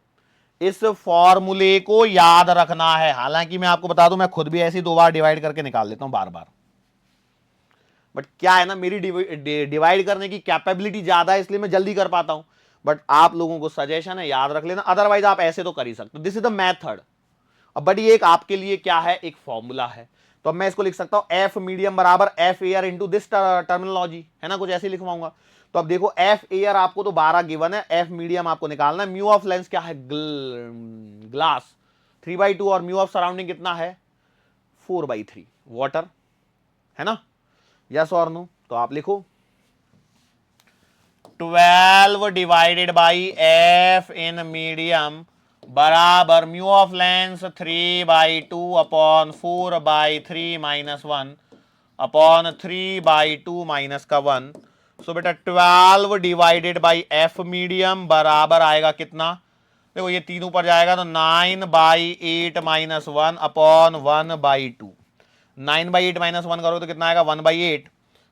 इस फॉर्मूले को याद रखना है। हालांकि मैं आपको बता दूं, मैं खुद भी ऐसे 2 बार डिवाइड करके निकाल लेता हूं बार बार, बट क्या है ना, मेरी डिवाइड करने की कैपेबिलिटी ज्यादा है, इसलिए मैं जल्दी कर पाता हूं। बट आप लोगों को सजेशन है, याद रख लेना, अदरवाइज आप ऐसे तो कर ही सकते हो। This is the method. अब बट ये एक आपके लिए क्या है, एक फॉर्मूला है। तो अब मैं इसको लिख सकता हूं एफ मीडियम बराबर F air into this terminology, है ना, कुछ ऐसे लिखवाऊंगा। तो अब देखो एफ एयर आपको तो 12 गिवन है, एफ मीडियम आपको निकालना है। म्यू ऑफ लेंस क्या है, ग्लास 3/2, और म्यू ऑफ सराउंडिंग कितना है 4/3, वाटर, है ना, यस और नो। तो आप लिखो 12 divided by f in medium बराबर mu of lens 3/2 upon 4/3 minus 1 upon 3/2 minus का 1। सो बेटा 12 डिवाइडेड बाई एफ मीडियम बराबर आएगा कितना, देखो ये 3 ऊपर जाएगा तो 9/8 माइनस 1 अपॉन 1/2। 9/8 माइनस 1 करो तो कितना आएगा 1/8।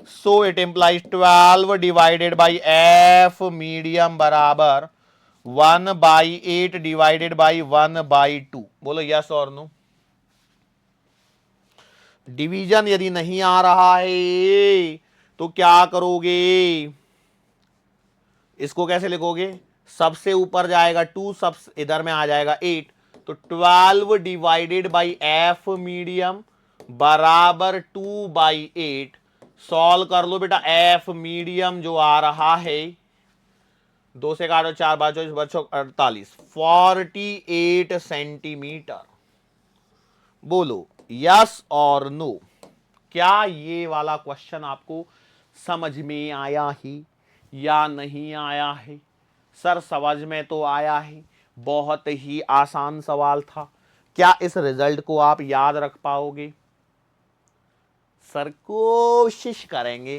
So it implies 12 divided by F medium बराबर 1/8 डिवाइडेड बाई 1/2। बोलो यस और नो। डिवीजन यदि नहीं आ रहा है तो क्या करोगे, इसको कैसे लिखोगे, सबसे ऊपर जाएगा 2, सब इधर में आ जाएगा 8। तो 12 डिवाइडेड बाई एफ मीडियम बराबर 2/8। सॉल्व कर लो बेटा, एफ मीडियम जो आ रहा है, 2 से काटो 4 बार 24 48, 48 सेंटीमीटर। बोलो यस और नो। क्या ये वाला क्वेश्चन आपको समझ में आया है या नहीं आया है? सर समझ में तो आया है, बहुत ही आसान सवाल था। क्या इस रिजल्ट को आप याद रख पाओगे? सर कोशिश करेंगे।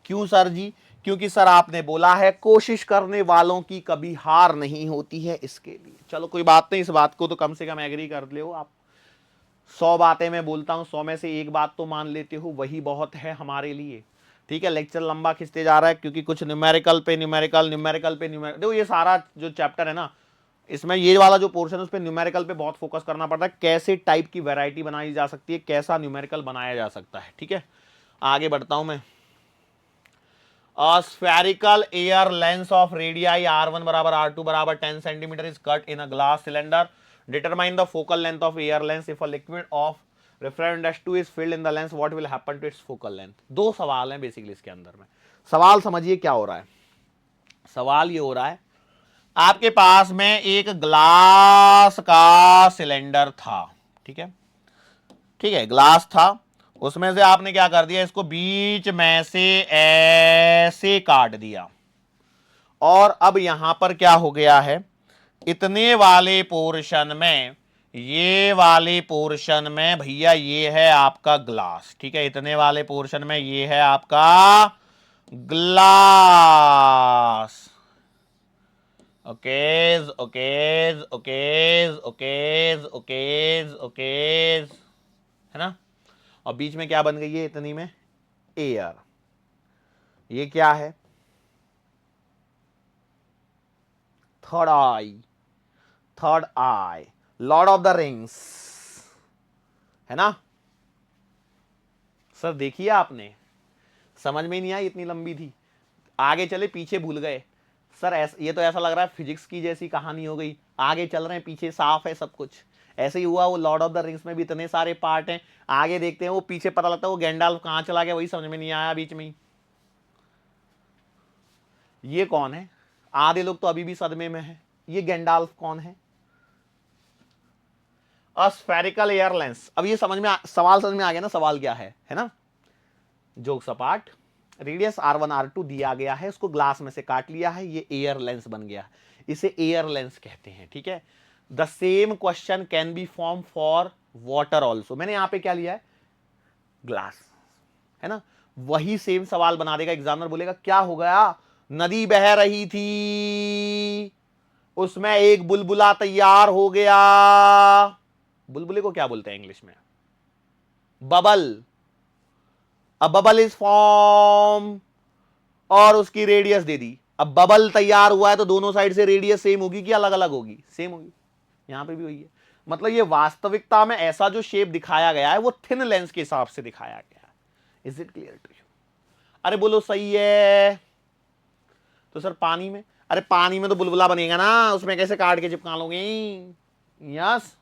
क्यों सर जी? क्योंकि सर आपने बोला है कोशिश करने वालों की कभी हार नहीं होती है, इसके लिए। चलो कोई बात नहीं, इस बात को तो कम से कम एग्री कर ले हो आप। 100 बातें मैं बोलता हूं, 100 में से एक बात तो मान लेते हो, वही बहुत है हमारे लिए। ठीक है, लेक्चर लंबा खिंचते जा रहा है क्योंकि कुछ न्यूमेरिकल पे न्यूमेरिकल देखो ये सारा जो चैप्टर है ना, इसमें ये वाला जो पोर्शन है उस पर न्यूमेरिकल पे बहुत फोकस करना पड़ता है, कैसे टाइप की वैरायटी बनाई जा सकती है, कैसा न्यूमेरिकल बनाया जा सकता है। ठीक है, आगे बढ़ता हूं मैं। Spherical air lens of radii R1 बराबर R2 बराबर 10 centimetre is cut in a glass cylinder. Determine the focal length of air lens if a liquid of refrigerant S2 is filled in the lens, what will happen to its focal length. 2 सवाल हैं basically इसके अंदर में। सवाल समझिए क्या हो रहा है। सवाल ये हो रहा है, आपके पास में एक ग्लास का सिलेंडर था, ठीक है, ठीक है, ग्लास था, उसमें से आपने क्या कर दिया, इसको बीच में से ऐसे काट दिया, और अब यहां पर क्या हो गया है, इतने वाले पोर्शन में, ये वाले पोर्शन में भैया ये है आपका ग्लास, ठीक है, इतने वाले पोर्शन में ये है आपका glass. Okays okays okays okays okays okays, है ना, और बीच में क्या बन गई है इतनी में, एयर। ये क्या है, third I, third I, Lord of the rings, है ना। सर देखिए आपने, समझ में नहीं आई, इतनी लंबी थी, आगे चले पीछे भूल गए। सर ये तो ऐसा लग रहा है फिजिक्स की जैसी कहानी हो गई, आगे चल रहे हैं पीछे साफ है सब कुछ। ऐसे ही हुआ वो लॉर्ड ऑफ द रिंग्स में भी इतने सारे पार्ट हैं, आगे देखते हैं वो पीछे पता लगता है वो गैंडाल्फ कहां चला गया, वही समझ में नहीं आया बीच में ही। ये कौन है, आधे लोग तो अभी भी सदमे में है, ये गैंडाल्फ कौन है। स्फेरिकल एयर लेंस, अब ये सवाल समझ में आ गया ना, सवाल क्या है ना, जो सपाट रेडियस R1 R2 दिया गया है, उसको ग्लास में से काट लिया है, ये एयर लेंस बन गया, इसे एयर लेंस कहते हैं। ठीक है, the same question can be form for water also. मैंने यहां पे क्या लिया है, ग्लास, है ना, वही सेम सवाल बना देगा एग्जामिनर, बोलेगा क्या हो गया, नदी बह रही थी, उसमें एक बुलबुला तैयार हो गया, बुलबुले को क्या बोलते हैं इंग्लिश में? बबल। अब बबल इज फॉर्म और उसकी रेडियस दे दी। अब बबल तैयार हुआ है तो दोनों साइड से रेडियस सेम होगी कि अलग अलग होगी? सेम होगी। यहां पे भी वही है। मतलब ये वास्तविकता में ऐसा जो शेप दिखाया गया है वो थिन लेंस के हिसाब से दिखाया गया है। Is it clear to you? अरे बोलो सही है। तो सर पानी में, अरे पानी में तो बुलबुला बनेगा ना, उसमें कैसे काट के चिपका लोगे? यस,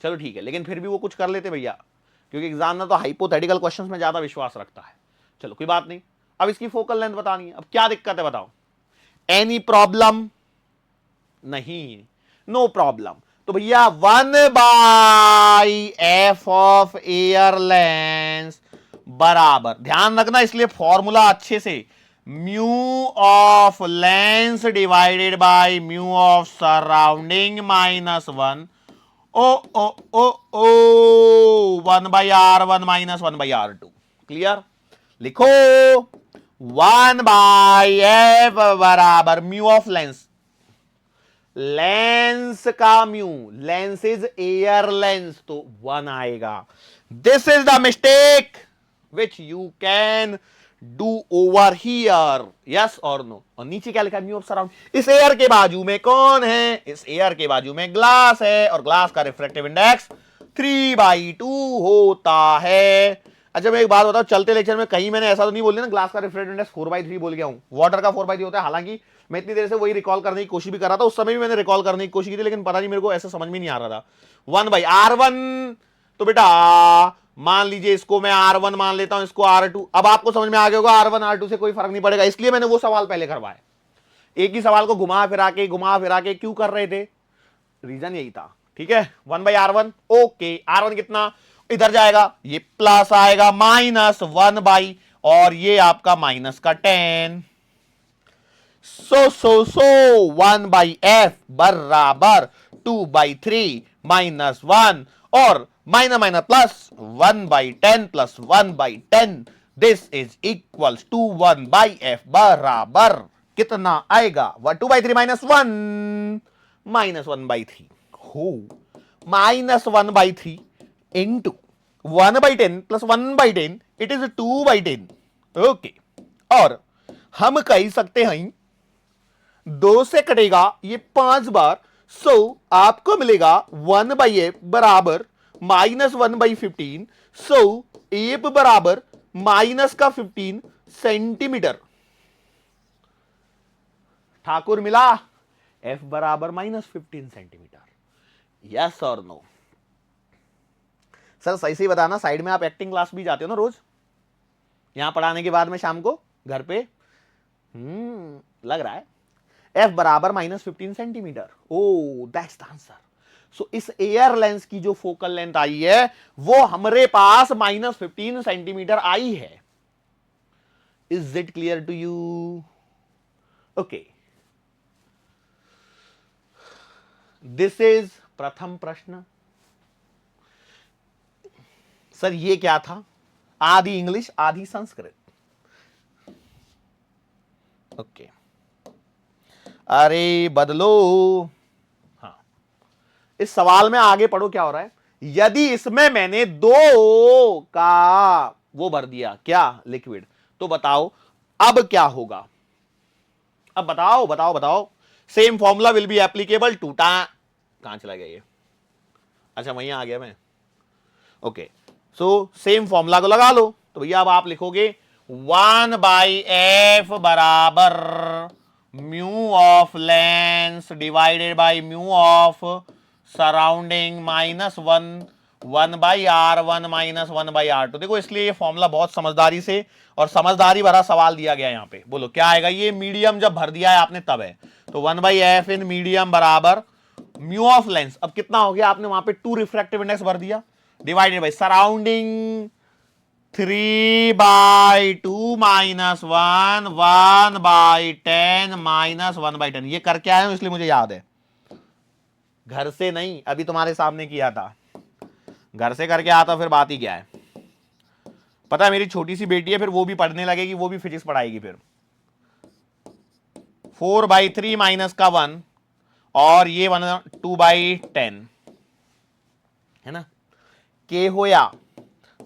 चलो ठीक है, लेकिन फिर भी वो कुछ कर लेते भैया, क्योंकि एग्जाम में तो हाइपोथेटिकल क्वेश्चंस में ज्यादा विश्वास रखता है। चलो कोई बात नहीं। अब इसकी फोकल लेंथ बतानी है। अब क्या दिक्कत है बताओ? Any problem? नहीं, नो प्रॉब्लम। तो भैया 1/f ऑफ एयर लेंस बराबर, ध्यान रखना इसलिए फॉर्मूला अच्छे से, mu of lens divided by mu of surrounding minus 1 ओ ओ ओ ओ 1/r1 - 1/r2। क्लियर? लिखो 1/f बराबर म्यू ऑफ लेंस, लेंस का mu, lens is air lens तो 1 आएगा। This is the mistake which you can do over here, yes और नो। और नीचे क्या लिखा है? Mu of surround. इस एयर के बाजू में कौन है? इस एयर के बाजू में ग्लास है, और ग्लास का रिफ्रैक्टिव इंडेक्स 3/2 होता है। अच्छा मैं एक बात बताऊं, चलते लेक्चर में कहीं मैंने ऐसा तो नहीं बोल दिया ना ग्लास का रिफ्रैक्टिव इंडेक्स 4/3 बोल गया हूं? वाटर का 4/3 होता है। हालांकि मैं इतनी देर से वही रिकॉल करने की कोशिश भी कर रहा था, उस समय भी मैंने रिकॉल करने की कोशिश की थी, लेकिन पता नहीं मेरे को ऐसा समझ में नहीं आ रहा था। 1/r1, तो बेटा मान लीजिए इसको मैं r1 मान लेता हूं, इसको r2। अब आपको समझ में आ गया होगा r1 r2 से कोई फर्क नहीं पड़ेगा, इसलिए मैंने वो सवाल पहले करवाए। एक ही सवाल को घुमा फिरा के क्यों कर रहे थे? रीजन यही था। ठीक है, 1/r1। ओके, r1 कितना इधर जाएगा? ये प्लस आएगा, -1 और ये आपका माइनस का 10। सो 1/f बराबर 2/3 -1 और minus minus plus 1/10 plus 1/10। This is equals to 1/f बराबर कितना आएगा? 2/3 -1 -1/3 हो, -1/3 into 1/10 plus 1/10, it is 2/10। Okay, और हम कह सकते हैं 2 से कटेगा ये 5 बार, सो आपको मिलेगा 1/f बराबर -1/15। सो एफ बराबर माइनस का 15 सेंटीमीटर। ठाकुर मिला? एफ बराबर -15 सेंटीमीटर। यस और नो? सर सही से बताना, साइड में आप एक्टिंग क्लास भी जाते हो ना रोज, यहां पढ़ाने के बाद में शाम को घर पे? लग रहा है। एफ बराबर -15 centimetre. Oh that's the answer. So इस एयर लेंस की जो फोकल लेंथ आई है वो हमारे पास -15 सेंटीमीटर आई है। Is it clear to you? Okay, this is प्रथम प्रश्न। सर ये क्या था? आधी इंग्लिश आधी संस्कृत। ओके, अरे बदलो। हाँ, इस सवाल में आगे पढ़ो क्या हो रहा है। यदि इसमें मैंने 2 का वो भर दिया, क्या? लिक्विड, तो बताओ अब क्या होगा? अब बताओ बताओ बताओ। Same formula will be applicable to कहां चला गया ये? अच्छा वहीं आ गया मैं। ओके, सो सेम फॉर्मूला को लगा लो। तो भैया अब आप लिखोगे 1/f बराबर mu of lens divided by mu of surrounding -1 1/r1 -1/r2। देखो इसलिए ये फॉर्मूला बहुत समझदारी से और समझदारी भरा सवाल दिया गया यहां पे। बोलो क्या आएगा? ये मीडियम जब भर दिया है आपने तब है। तो 1/f इन मीडियम बराबर म्यू ऑफ लेंस, अब कितना हो गया? आपने वहां पे 2 रिफ्रैक्टिव इंडेक्स भर दिया, डिवाइडेड बाय सराउंडिंग 3/2 -1 1/10 -1/10। ये करके आया हूं इसलिए मुझे याद है, घर से नहीं, अभी तुम्हारे सामने किया था। घर से करके आता फिर बात ही क्या है। पता है मेरी छोटी सी बेटी है, फिर वो भी पढ़ने लगेगी, वो भी फिजिक्स पढ़ाएगी। फिर 4/3 माइनस का 1 और ये 2/10। है ना, के होया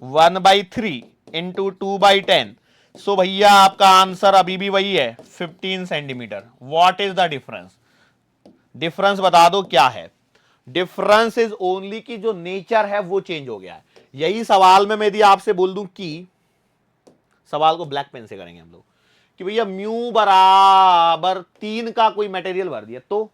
1/3 इंटू 2/10। सो भैया आपका आंसर अभी भी वही है 15 centimetre. What is the difference? Difference बता दो क्या है? डिफरेंस इज ओनली कि जो नेचर है वो चेंज हो गया है। यही सवाल में मैं यदि आपसे बोल दूं कि सवाल को ब्लैक पेन से करेंगे हम लोग कि भैया म्यू बराबर 3 का कोई मटेरियल भर दिया, तो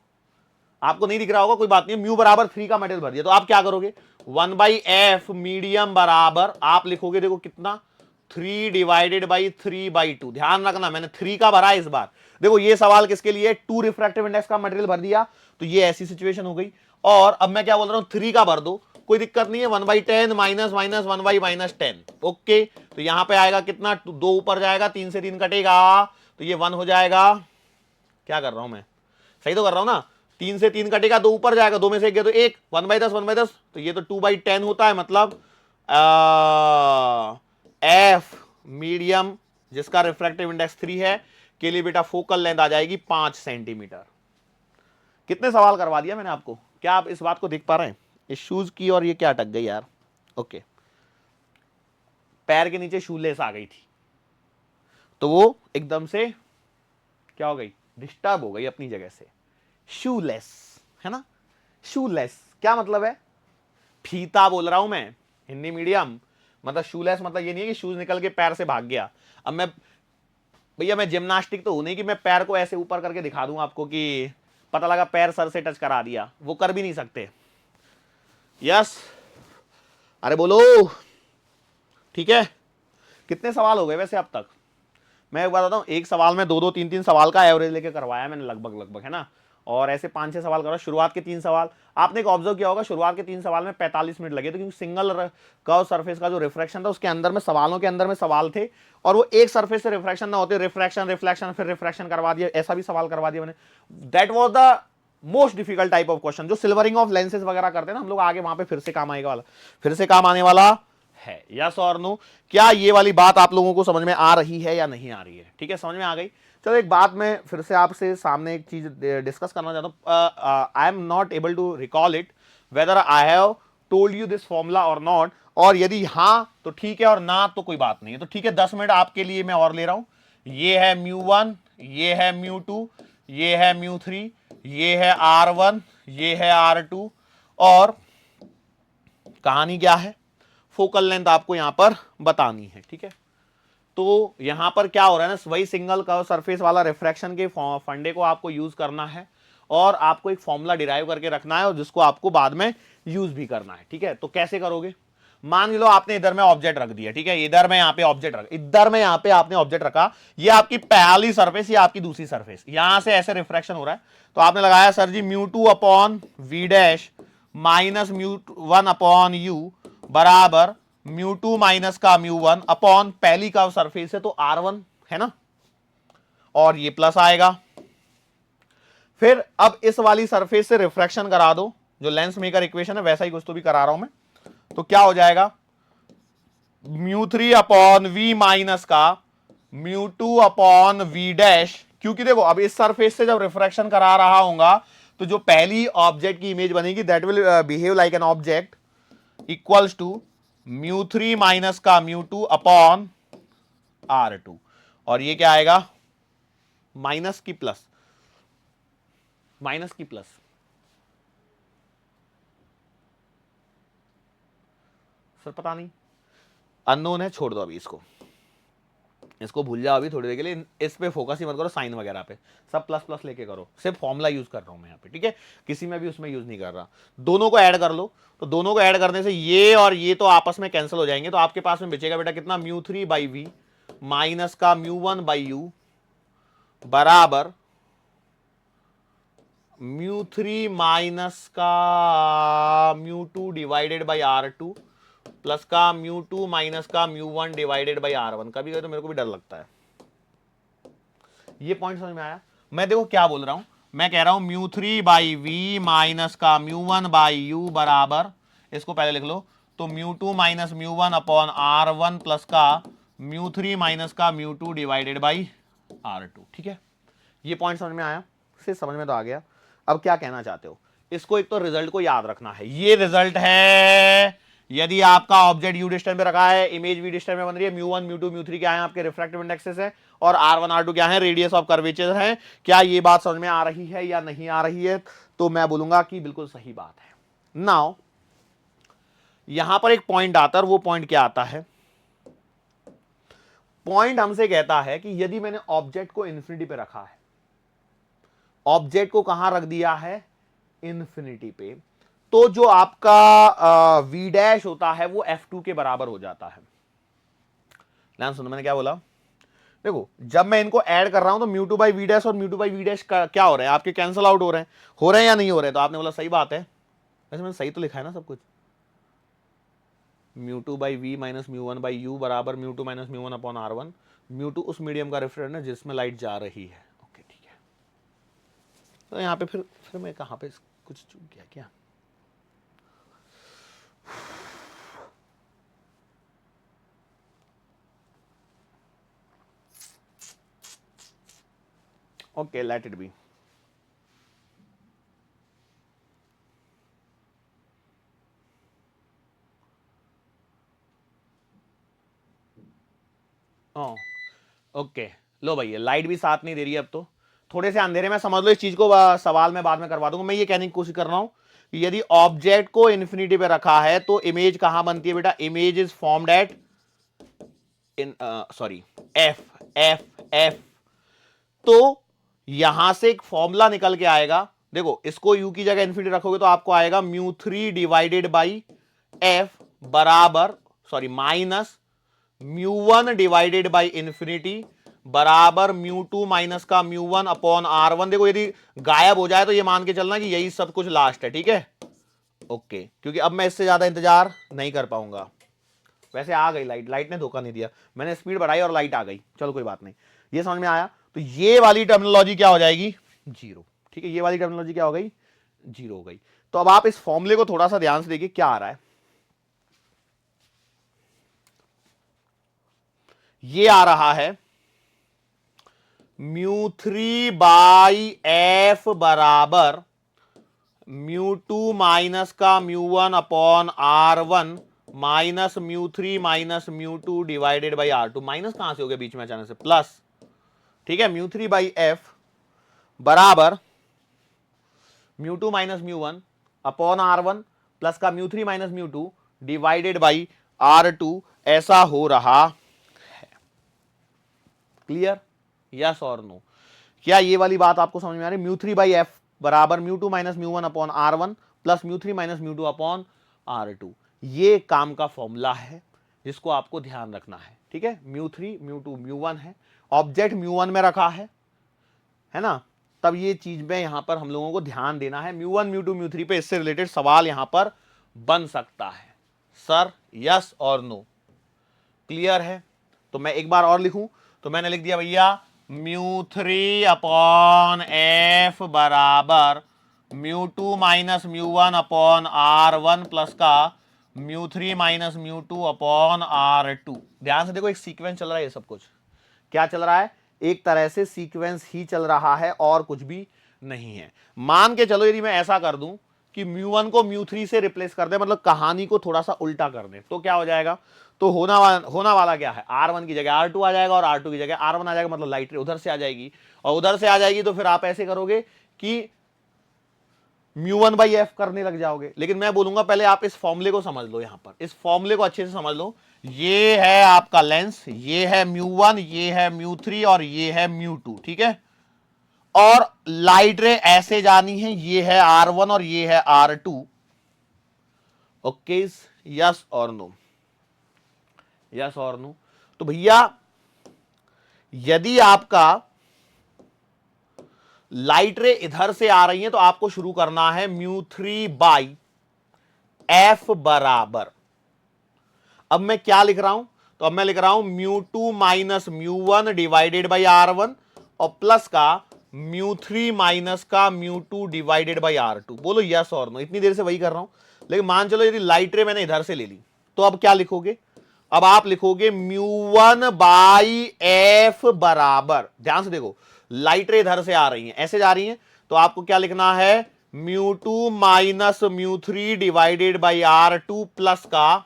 आपको नहीं दिख रहा होगा, कोई बात नहीं, म्यू बराबर 3 का मटेरियल भर दिया, तो आप क्या करोगे? 1/f मीडियम बराबर आप लिखोगे, देखो कितना, 3/3/2। ध्यान रखना मैंने 3 का भरा इस बार। देखो ये सवाल किसके लिए? 2 रिफ्रैक्टिव इंडेक्स का मटेरियल भर दिया, तो ये ऐसी सिचुएशन हो गई। और अब मैं क्या बोल रहा हूं, 3 का भर दो, कोई दिक्कत नहीं है, 1/10 माइनस माइनस 1/-10। ओके, तो यहां पे आएगा कितना, 2 ऊपर जाएगा, 3 से 3 कटेगा, तो ये 1 हो जाएगा। क्या कर रहा हूं मैं, सही तो कर रहा हूं ना? 3 से 3 कटेगा, 2 ऊपर जाएगा, 2 में से 1 गया तो 1, 1/10 1/10, तो ये तो 2/10 होता है, मतलब एफ मीडियम जिसका रिफ्रैक्टिव इंडेक्स 3 है के लिए बेटा फोकल लेंथ आ जाएगी 5 सेंटीमीटर। कितने सवाल करवा दिया मैंने आपको, क्या आप इस बात को देख पा रहे हैं? इस शूज की और ये क्या अटक गई यार। ओके, पैर के नीचे शूलेस आ गई थी, तो वो एकदम से क्या हो गई, डिस्टर्ब हो गई अपनी जगह से। शूलेस है ना, शूलेस क्या मतलब है? फीता बोल रहा हूं मैं, हिंदी मीडियम। मतलब शूलेस मतलब ये नहीं है कि शूज निकल के पैर से भाग गया। अब मैं भैया मैं जिम्नास्टिक तो हूं नहीं कि मैं पैर को ऐसे ऊपर करके दिखा दूं आपको कि पता लगा पैर सर से टच करा दिया, वो कर भी नहीं सकते। यस, अरे बोलो, ठीक है। कितने सवाल हो गए वैसे अब तक? मैं एक बात बताऊं, एक सवाल में 2-2 3-3 सवाल का एवरेज लेके करवाया मैंने लगभग लगभग, है ना। और ऐसे 5-6 सवाल करो। शुरुआत के 3 सवाल आपने एक ऑब्जर्व किया होगा, शुरुआत के 3 सवाल में 45 मिनट लगे थे, क्योंकि सिंगल कर्व सरफेस का जो रिफ्रैक्शन था उसके अंदर में सवालों के अंदर में सवाल थे, और वो एक सरफेस से रिफ्रैक्शन ना होते, रिफ्रैक्शन रिफ्लेक्शन फिर रिफ्रैक्शन करवा दिया, ऐसा भी सवाल करवा दिया मैंने। That was the most difficult type of question. जो सिल्वरिंग ऑफ लेंसेज वगैरह करते हैं ना हम लोग, आगे वहां पे फिर से काम आएगा वाला, फिर से काम आने वाला है। यस और नो? क्या ये वाली बात आप लोगों को समझ में आ रही है या नहीं आ रही है? ठीक है, समझ में आ गई। चलो एक बात मैं फिर से आपसे सामने एक चीज डिस्कस करना चाहता हूं। I am not able to recall it whether I have told you this formula और नॉट, और यदि हाँ तो ठीक है और ना तो कोई बात नहीं है। तो ठीक है, 10 मिनट आपके लिए मैं और ले रहा हूं। ये है μ1, ये है μ2, ये है μ3, ये है R1, ये है R2, और कहानी क्या है, फोकल लेंथ आपको यहां पर बतानी है। ठीक है, तो यहां पर क्या हो रहा है ना, वही सिंगल कर्व सरफेस वाला रिफ्रैक्शन के फंडे को आपको यूज करना है, और आपको एक फॉर्मूला डिराइव करके रखना है, और जिसको आपको बाद में यूज भी करना है। ठीक है, तो कैसे करोगे? मान लो आपने इधर में ऑब्जेक्ट रख दिया, ठीक है, इधर में यहां पे ऑब्जेक्ट रखा, इधर में यहां पे आपने ऑब्जेक्ट रखा, ये आपकी पहली सरफेस, ये आपकी दूसरी सरफेस, यहां से ऐसे रिफ्रैक्शन हो रहा है, तो आपने लगाया सर जी μ2/v' माइनस μ1/u बराबर μ2 माइनस का μ1 अपॉन पहली कर्व सरफेस है तो R1 है ना, और ये प्लस आएगा। फिर अब इस वाली सरफेस से रिफ्रैक्शन करा दो, जो लेंस मेकर इक्वेशन है वैसा ही कुछ तो भी करा रहा हूं मैं, तो क्या हो जाएगा, μ3/v माइनस का μ2/v', क्योंकि देखो अब इस सरफेस से जब रिफ्रैक्शन करा रहा होगा तो जो पहली ऑब्जेक्ट की इमेज बनेगी that will behave like an object equals to μ3 minus का μ2 अपॉन R2, और ये क्या आएगा, माइनस की प्लस, माइनस की प्लस। सर पता नहीं, अननोन है, छोड़ दो अभी इसको, इसको भूल जाओ अभी थोड़ी देर के लिए, इस पे फोकस ही मत करो, साइन वगैरह पे सब प्लस प्लस लेके करो, सिर्फ फॉर्मूला यूज कर रहा हूं मैं यहाँ पे। ठीक है, किसी में भी उसमें यूज नहीं कर रहा। दोनों को ऐड कर लो, तो दोनों को ऐड करने से ये और ये तो आपस में कैंसिल हो जाएंगे, तो आपके पास में बचेगा बेटा कितना, μ3/v माइनस का μ1/u बराबर μ3 माइनस का μ2 डिवाइडेड बाई R2 प्लस का μ2 माइनस का μ1 डिवाइडेड बाई R1। कभी कभी तो मेरे को भी डर लगता है। ये पॉइंट समझ में आया? मैं देखो क्या बोल रहा हूं, मैं कह रहा हूं μ3/v माइनस का μ1/u बराबर, इसको पहले लिख लो, तो μ2 माइनस μ1 अपॉन R1 प्लस का μ3 माइनस का μ2 डिवाइडेड बाई R2। ठीक है, ये पॉइंट समझ में आया? से समझ में तो आ गया। अब क्या कहना चाहते हो, इसको एक तो रिजल्ट को याद रखना है। ये रिजल्ट है यदि आपका ऑब्जेक्ट यू डिस्टेंस पे रखा है, इमेज वी डिस्टेंस में बन रही है, म्यू1 म्यू2 म्यू3 क्या है आपके रिफ्रैक्टिव इंडेक्सेस है, और R1 R2 क्या है रेडियस ऑफ कर्वेचर है। क्या ये बात समझ में आ रही है या नहीं आ रही है? तो मैं बोलूंगा कि बिल्कुल सही बात है। नाउ यहां पर एक पॉइंट आता है, वो पॉइंट क्या आता है? पॉइंट हमसे कहता है कि यदि मैंने ऑब्जेक्ट को इन्फिनिटी पे रखा है, ऑब्जेक्ट को कहां रख दिया है? इन्फिनिटी पे, तो जो आपका वी डैश होता है वो F2 के बराबर हो जाता है। ध्यान सुनो मैंने क्या बोला। देखो जब मैं इनको ऐड कर रहा हूं तो म्यू2 बाई वी डैश और म्यू2 बाई वी डैश क्या हो रहे हैं आपके? कैंसिल आउट हो रहे हैं या नहीं हो रहे हैं? तो आपने बोला सही बात है। वैसे मैंने सही तो लिखा है ना सब कुछ। Mu two by v minus mu one by u बराबर mu two minus mu one upon R1। म्यू2 उस मीडियम का रेफरेंस है जिसमें लाइट जा रही है। ओके ठीक है। तो यहाँ पे फिर मैं कहाँ पे कुछ चूक गया क्या? Okay let it be. Okay लो भैया, लाइट भी साथ नहीं दे रही है अब तो, थोड़े से अंधेरे में समझ लो इस चीज को। सवाल मैं बाद में करवा दूंगा। मैं ये कहने की कोशिश कर रहा हूं कि यदि ऑब्जेक्ट को इन्फिनिटी पे रखा है तो इमेज कहां बनती है बेटा? Image is formed at in sorry F F F. तो यहां से एक फॉर्मूला निकल के आएगा। देखो इसको यू की जगह इन्फिनिटी रखोगे तो आपको आएगा म्यू3 डिवाइडेड बाई एफ बराबर माइनस म्यू1 डिवाइडेड बाई इन्फिनिटी बराबर म्यू2 माइनस का म्यू1 अपॉन R1। देखो यदि गायब हो जाए तो ये मान के चलना कि यही सब कुछ लास्ट है, ठीक है? ओके, क्योंकि अब मैं इससे ज्यादा इंतजार नहीं कर पाऊंगा। वैसे आ गई लाइट ने धोखा नहीं दिया, मैंने स्पीड बढ़ाई और लाइट आ गई। चलो कोई बात नहीं, ये समझ में आया। तो ये वाली टर्मिनोलॉजी क्या हो जाएगी? जीरो। ठीक है, ये वाली टर्मिनोलॉजी क्या हो गई? जीरो हो गई। तो अब आप इस फॉर्मूले को थोड़ा सा ध्यान से देखिए क्या आ रहा है। ये आ रहा है म्यू3 बाई एफ बराबर म्यू2 माइनस का म्यू1 अपॉन R1 माइनस म्यू3 minus mu two divided by R2। Minus कहां से हो गया बीच में अचानक से? प्लस। ठीक है, म्यू3 बाई एफ बराबर mu two minus mu one upon R1 plus का म्यू3 minus mu two divided by R2। ऐसा हो रहा है। क्लियर? यस और नो? क्या ये वाली बात आपको समझ में आ रही है? म्यू3 बाई एफ बराबर mu two minus mu one upon R1 plus म्यू3 माइनस म्यू2 अपॉन R2। ये काम का फॉर्मूला है जिसको आपको ध्यान रखना है। ठीक है, म्यू3 म्यू2 म्यू1 है, ऑब्जेक्ट म्यू1 में रखा है ना? तब ये चीज में यहां पर हम लोगों को ध्यान देना है। म्यू1 म्यू2 म्यू3 पे इससे रिलेटेड सवाल यहां पर बन सकता है। सर यस और नो? क्लियर है? तो मैं एक बार और लिखूं तो मैंने लिख दिया भैया म्यू3 अपॉन एफ बराबर mu two minus mu one upon R1 plus का म्यू3 माइनस म्यू2 अपॉन R2। ध्यान से देखो, एक सीक्वेंस चल रहा है। ये सब कुछ क्या चल रहा है? एक तरह से सीक्वेंस ही चल रहा है और कुछ भी नहीं है। मान के चलो यदि मैं ऐसा कर दूं कि म्यू1 को म्यू3 से रिप्लेस कर दे, मतलब कहानी को थोड़ा सा उल्टा कर दे, तो क्या हो जाएगा? तो होना वाला क्या है? R1 की जगह R2 आ जाएगा और R2 की जगह R1 आ जाएगा, मतलब लाइट रे उधर से आ जाएगी। और उधर से आ जाएगी तो फिर आप ऐसे करोगे कि म्यू1 बाई एफ करने लग जाओगे। लेकिन मैं बोलूंगा पहले आप इस फॉर्मूले को समझ लो। यहां पर इस फॉर्मूले को अच्छे से समझ लो। ये है आपका लेंस, ये है म्यू1, ये है म्यू3 और ये है म्यू2। ठीक है, और लाइट रे ऐसे जानी है, ये है R1 और ये है R2। ओके, यस और नो? यस और नो? तो भैया यदि आपका लाइट रे इधर से आ रही है तो आपको शुरू करना है म्यू3 बाई एफ बराबर, अब मैं क्या लिख रहा हूं? तो अब मैं लिख रहा हूं म्यू2 माइनस म्यू1 डिवाइडेड बाई R1 और प्लस का म्यू3 माइनस का म्यू2 डिवाइडेड बाई R2। बोलो यस और नो? इतनी देर से वही कर रहा हूं। लेकिन मान चलो यदि लाइट रे मैंने इधर से ले ली तो अब क्या लिखोगे? अब आप लिखोगे म्यू1 बाई एफ बराबर, ध्यान से देखो, लाइट रे इधर से आ रही है, ऐसे जा रही है, तो आपको क्या लिखना है? μ2 minus μ3 divided by R2 plus का,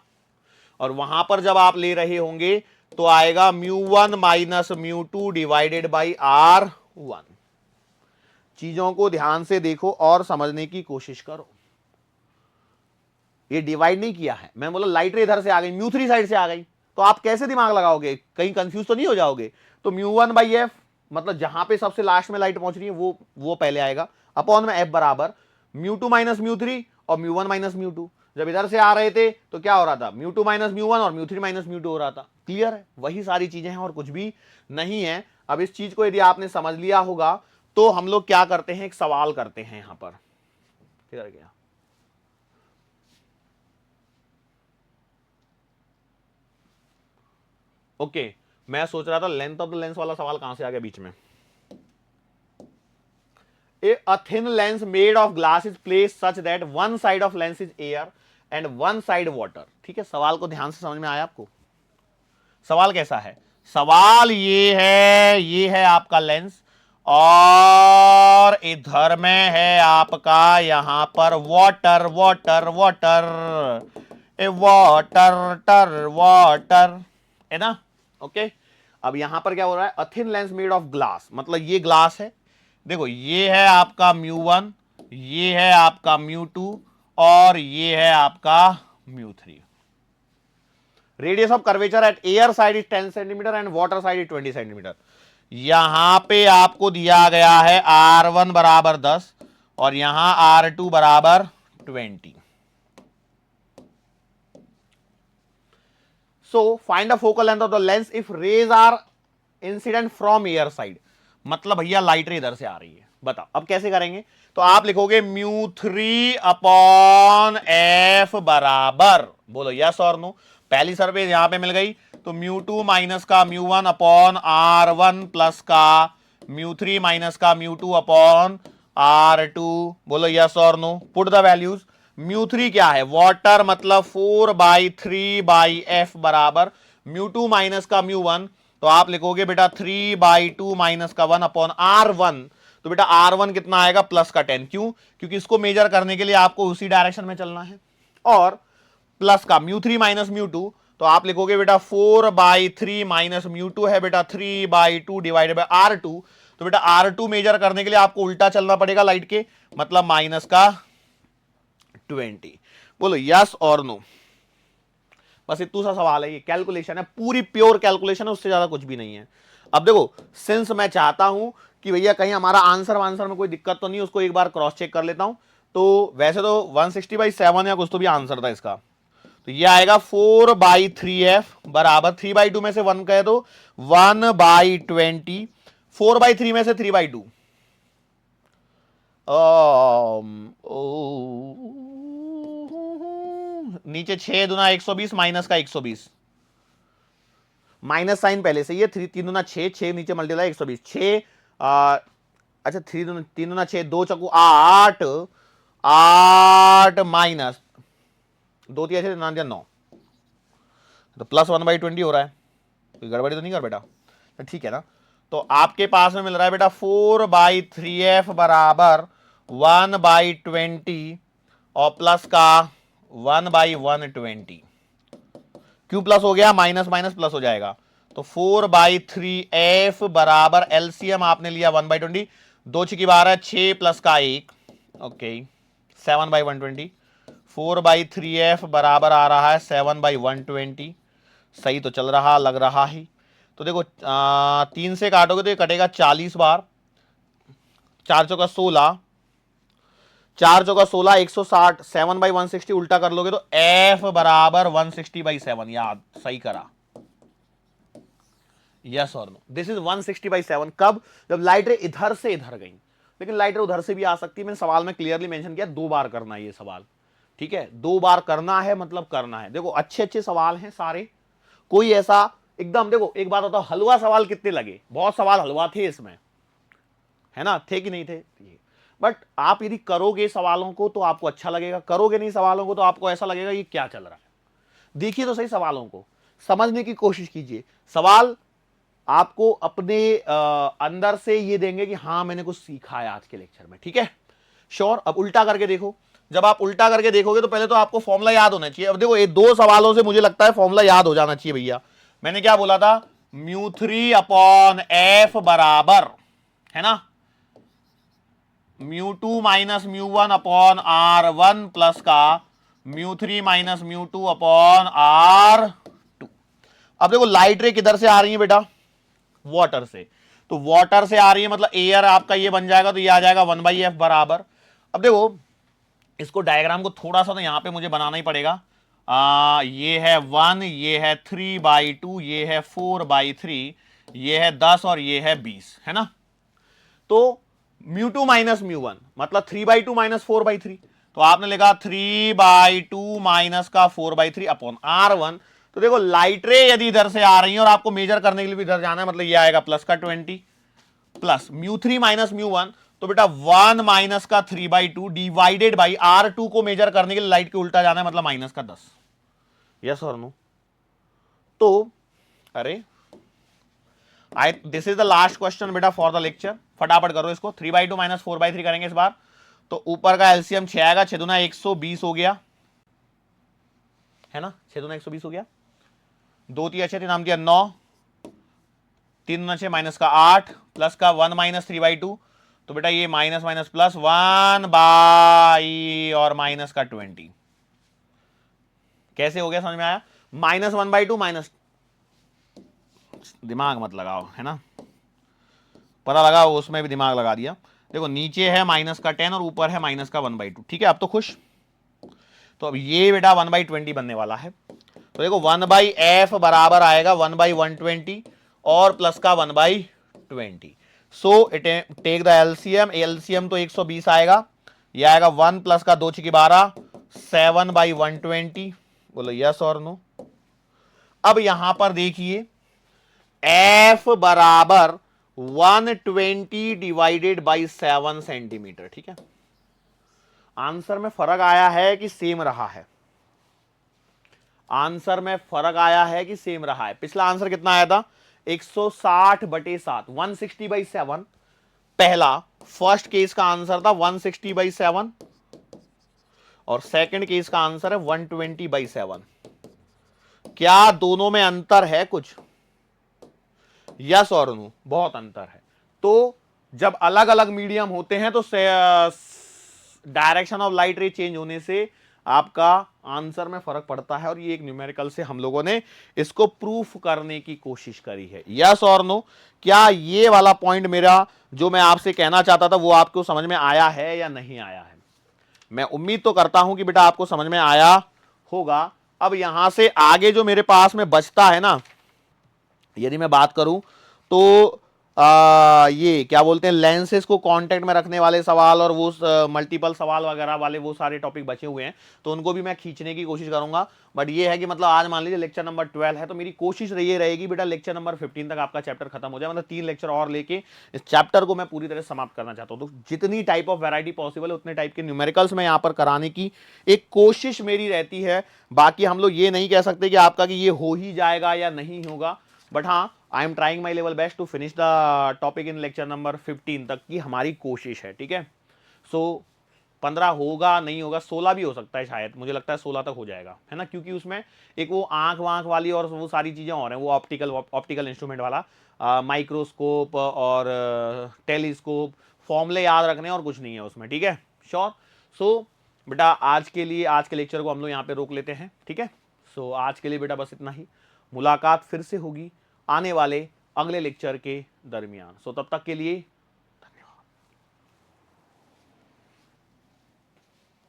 और वहां पर जब आप ले रहे होंगे तो आएगा μ1 माइनस μ2 डिवाइडेड बाई R1। चीजों को ध्यान से देखो और समझने की कोशिश करो। ये डिवाइड नहीं किया है, मैं बोला लाइट रे इधर से आ गई, μ3 साइड से आ गई, तो आप कैसे दिमाग लगाओगे, कहीं कंफ्यूज तो नहीं हो जाओगे। तो μ1 बाई एफ, मतलब जहां पे सबसे लास्ट में लाइट पहुंच रही है वो पहले आएगा, अपॉन में एफ बराबर μ2 माइनस μ3 और μ1 माइनस μ2। जब इधर से आ रहे थे तो क्या हो रहा था, μ2 माइनस μ1 और μ3 माइनस μ2 हो रहा था। क्लियर है, वही सारी चीजें हैं और कुछ भी नहीं है। अब इस चीज को यदि आपने समझ लिया होगा तो हम लोग क्या करते हैं, एक सवाल करते हैं यहां पर। किधर गया, ओके मैं सोच रहा था लेंथ ऑफ द लेंस वाला सवाल कहां से आ गया बीच में। A thin lens made of glass is placed such that one side of lens is air and one side water। ठीक है, सवाल को ध्यान से समझ में आया आपको। सवाल कैसा है, सवाल ये है आपका लेंस, और इधर में है आपका यहां पर वाटर वाटर वाटर, ए वाटर टर वाटर, है ना। ओके, अब यहां पर क्या हो रहा है, a thin lens made of glass, मतलब ये ग्लास है। देखो ये है आपका μ1, ये है आपका μ2 और ये है आपका μ3। Radius of curvature at air side is 10 centimetre and water side is 20 centimetre. यहां पे आपको दिया गया है R1 बराबर 10 और यहां R2 बराबर 20। So find the focal length of the lens if rays are incident from air side. मतलब भैया लाइट रे इधर से आ रही है, बताओ अब कैसे करेंगे। तो आप लिखोगे μ3 अपॉन एफ बराबर, बोलो यस और नो। पहली सरफेस यहां पे मिल गई तो μ2 माइनस का μ1 अपॉन R1 प्लस का μ3 माइनस का μ2 अपॉन R2, बोलो यस और नो। Put the values. μ3 क्या है, वाटर, मतलब 4/3/f बराबर μ2 माइनस का μ1, तो आप लिखोगे बेटा 3/2 माइनस का 1 अपॉन R1। तो बेटा R1 कितना आएगा, प्लस का 10। क्यों, क्योंकि इसको मेजर करने के लिए आपको उसी डायरेक्शन में चलना है। और प्लस का μ3 माइनस μ2, तो आप लिखोगे बेटा 4/3 माइनस μ2 है बेटा 3/2 डिवाइडेड बाय R2। तो बेटा R2 मेजर करने के लिए आपको उल्टा चलना पड़ेगा लाइट के, मतलब माइनस का 20। बोलो यस और नो। बस इतना सा सवाल है, ये कैलकुलेशन है, पूरी प्योर कैलकुलेशन है, उससे ज्यादा कुछ भी नहीं है। अब देखो, सिंस मैं चाहता हूं कि भैया कहीं हमारा आंसर वांसर में कोई दिक्कत तो नहीं, उसको एक बार क्रॉस चेक कर लेता हूं। तो वैसे तो 160/7 या कुछ तो भी आंसर था इसका, तो ये आएगा 4/3f बराबर 3/2 में से 1 कहे तो 1/20, 4/3 में से 3/2, नीचे 6 दूना 120 माइनस का 120, माइनस साइन पहले से ये 3 दूना 6, 6 नीचे मल्टीप्लाई 120, 6 अच्छा 3 दूना 6, 2 चकू 8, 8 माइनस 2 3 8 9, तो प्लस 1/20 हो रहा है। कोई गड़बड़ी तो नहीं कर बेटा, तो ठीक है ना। तो आपके पास में मिल रहा है बेटा 4/3f बराबर 1/20 और प्लस का 1/120। क्यों प्लस हो गया, माइनस माइनस प्लस हो जाएगा। तो 4/3f बराबर एलसीएम आपने लिया 1/20, 2 6 12, 6 प्लस का 1, ओके 7/120। 4/3f बराबर आ रहा है 7/120। सही तो चल रहा लग रहा है। तो देखो 3 से काटोगे तो ये कटेगा 40 बार, 4 चौका 16, 4 चौका 16, 160, 7/160 उल्टा कर लोगे तो f बराबर 160/7। याद सही करा, यस और नो। This is 160/7। कब, जब लाइट रे इधर से इधर गई, लेकिन लाइट रे उधर से भी आ सकती है। मैंने सवाल में क्लियरली मेंशन किया 2 बार करना है ये सवाल, ठीक है, 2 बार करना है, मतलब करना है। देखो अच्छे अच्छे सवाल हैं सारे, कोई ऐसा एकदम, देखो एक बात होता है, हलवा सवाल कितने लगे, बहुत सवाल हलवा थे इसमें, है ना, थे कि नहीं थे। बट आप यदि करोगे सवालों को तो आपको अच्छा लगेगा, करोगे नहीं सवालों को तो आपको ऐसा लगेगा ये क्या चल रहा है। देखिए तो सही, सवालों को समझने की कोशिश कीजिए। सवाल आपको अपने अंदर से ये देंगे कि हाँ मैंने कुछ सीखा है आज के लेक्चर में, ठीक है। श्योर। अब उल्टा करके देखो, जब आप उल्टा करके देखोगे तो पहले तो आपको फॉर्मूला याद होना चाहिए। अब देखो ये दो सवालों से मुझे लगता है फॉर्मूला याद हो जाना चाहिए भैया। मैंने क्या बोला था, μ3/f बराबर है ना μ2 माइनस μ1/r1 प्लस का μ3 माइनस μ2/r2। अब देखो लाइट रे किधर से आ रही है बेटा, वाटर से, तो वाटर से आ रही है मतलब एयर आपका ये बन जाएगा, तो ये आ जाएगा 1/f बराबर। अब देखो इसको डायग्राम को थोड़ा सा तो यहां पे मुझे बनाना ही पड़ेगा। ये है 1, ये है 3/2, ये है 4/3, ये है 10 और ये है 20, है ना। तो μ2 माइनस μ1 मतलब 3/2 माइनस 4/3, तो आपने लिखा 3/2 माइनस का 4/3 अपॉन R1। तो देखो लाइट रे यदि इधर से आ रही है और आपको मेजर करने के लिए भी इधर जाना है, मतलब ये आएगा प्लस का 20 प्लस μ3 माइनस μ1, तो बेटा 1 माइनस का 3/2 डिवाइडेड बाई R2 को मेजर करने के लिए लाइट के उल्टा जाना है, मतलब माइनस का 10। यस और नो। तो अरे this is the last question बेटा फॉर द लेक्चर, फटाफट करो इसको। 3/2 माइनस 4/3 करेंगे इस बार, तो ऊपर का एलसीएम 6 आएगा, 6 दूना 120 हो गया, है ना, 6 दूना 120 हो गया, 2 3 अच्छे 3 नाम दिया 9, 3 दूना 6 माइनस का 8 प्लस का 1 माइनस 3/2, तो बेटा ये माइनस माइनस प्लस 1 बाई और माइनस का 20। कैसे हो गया समझ में आया, माइनस 1/2 माइनस, दिमाग मत लगाओ, है ना, पता लगा उसमें भी दिमाग लगा दिया। देखो नीचे है माइनस का 10 और ऊपर है माइनस का 1/2, ठीक है, अब तो खुश। तो अब ये बेटा 1/20 बनने वाला है, तो देखो 1/f बराबर आएगा 1/120 और प्लस का 1/20। So it take the LCM, LCM तो 120 आएगा, ये आएगा 1 प्लस का 2 6 12, 7/120। बोलो यस और नो। अब यहां पर देखिए f बराबर 120 डिवाइडेड बाई 7 सेंटीमीटर, ठीक है। आंसर में फर्क आया है कि सेम रहा है, आंसर में फर्क आया है कि सेम रहा है। पिछला आंसर कितना आया था, 160/7, 160/7 पहला, फर्स्ट केस का आंसर था 160/7 और सेकंड केस का आंसर है 120/7। क्या दोनों में अंतर है कुछ, यस और नो, बहुत अंतर है। तो जब अलग अलग मीडियम होते हैं तो डायरेक्शन ऑफ लाइट रे चेंज होने से आपका आंसर में फर्क पड़ता है, और ये एक न्यूमेरिकल से हम लोगों ने इसको प्रूफ करने की कोशिश करी है। यस और नो, क्या ये वाला पॉइंट मेरा जो मैं आपसे कहना चाहता था वो आपको समझ में आया है या नहीं आया है। मैं उम्मीद तो करता हूं कि बेटा आपको समझ में आया होगा। अब यहां से आगे जो मेरे पास में बचता है ना, यदि मैं बात करूं तो ये क्या बोलते हैं, लेंसेज को कांटेक्ट में रखने वाले सवाल और वो मल्टीपल सवाल वगैरह वाले वो सारे टॉपिक बचे हुए हैं, तो उनको भी मैं खींचने की कोशिश करूंगा। बट ये है कि मतलब आज मान लीजिए लेक्चर नंबर 12 है, तो मेरी कोशिश ये रहेगी बेटा लेक्चर नंबर 15 तक आपका चैप्टर खत्म हो जाए, मतलब 3 लेक्चर और लेके इस चैप्टर को मैं पूरी तरह समाप्त करना चाहता हूं। तो जितनी टाइप ऑफ वैरायटी पॉसिबल है उतने टाइप के न्यूमेरिकल्स में यहाँ पर कराने की एक कोशिश मेरी रहती है। बाकी हम लोग ये नहीं कह सकते कि आपका कि ये हो ही जाएगा या नहीं होगा, बट हाँ I am trying my level best to finish the topic in lecture number 15 तक की हमारी कोशिश है, ठीक है। सो 15 होगा नहीं होगा, 16 भी हो सकता है शायद, मुझे लगता है 16 तक हो जाएगा, है ना, क्योंकि उसमें एक वो आंख वाँख वाली और वो सारी चीज़ें और हैं, वो ऑप्टिकल इंस्ट्रूमेंट वाला माइक्रोस्कोप और टेलीस्कोप, फॉर्मूले याद रखने और कुछ नहीं है उसमें, ठीक है, श्योर। सो बेटा आज के लिए आज के लेक्चर को हम लोग यहाँ पे रोक लेते हैं, ठीक है। सो आज के लिए बेटा बस इतना ही, मुलाकात फिर से होगी आने वाले अगले लेक्चर के दरमियान। सो तब तक के लिए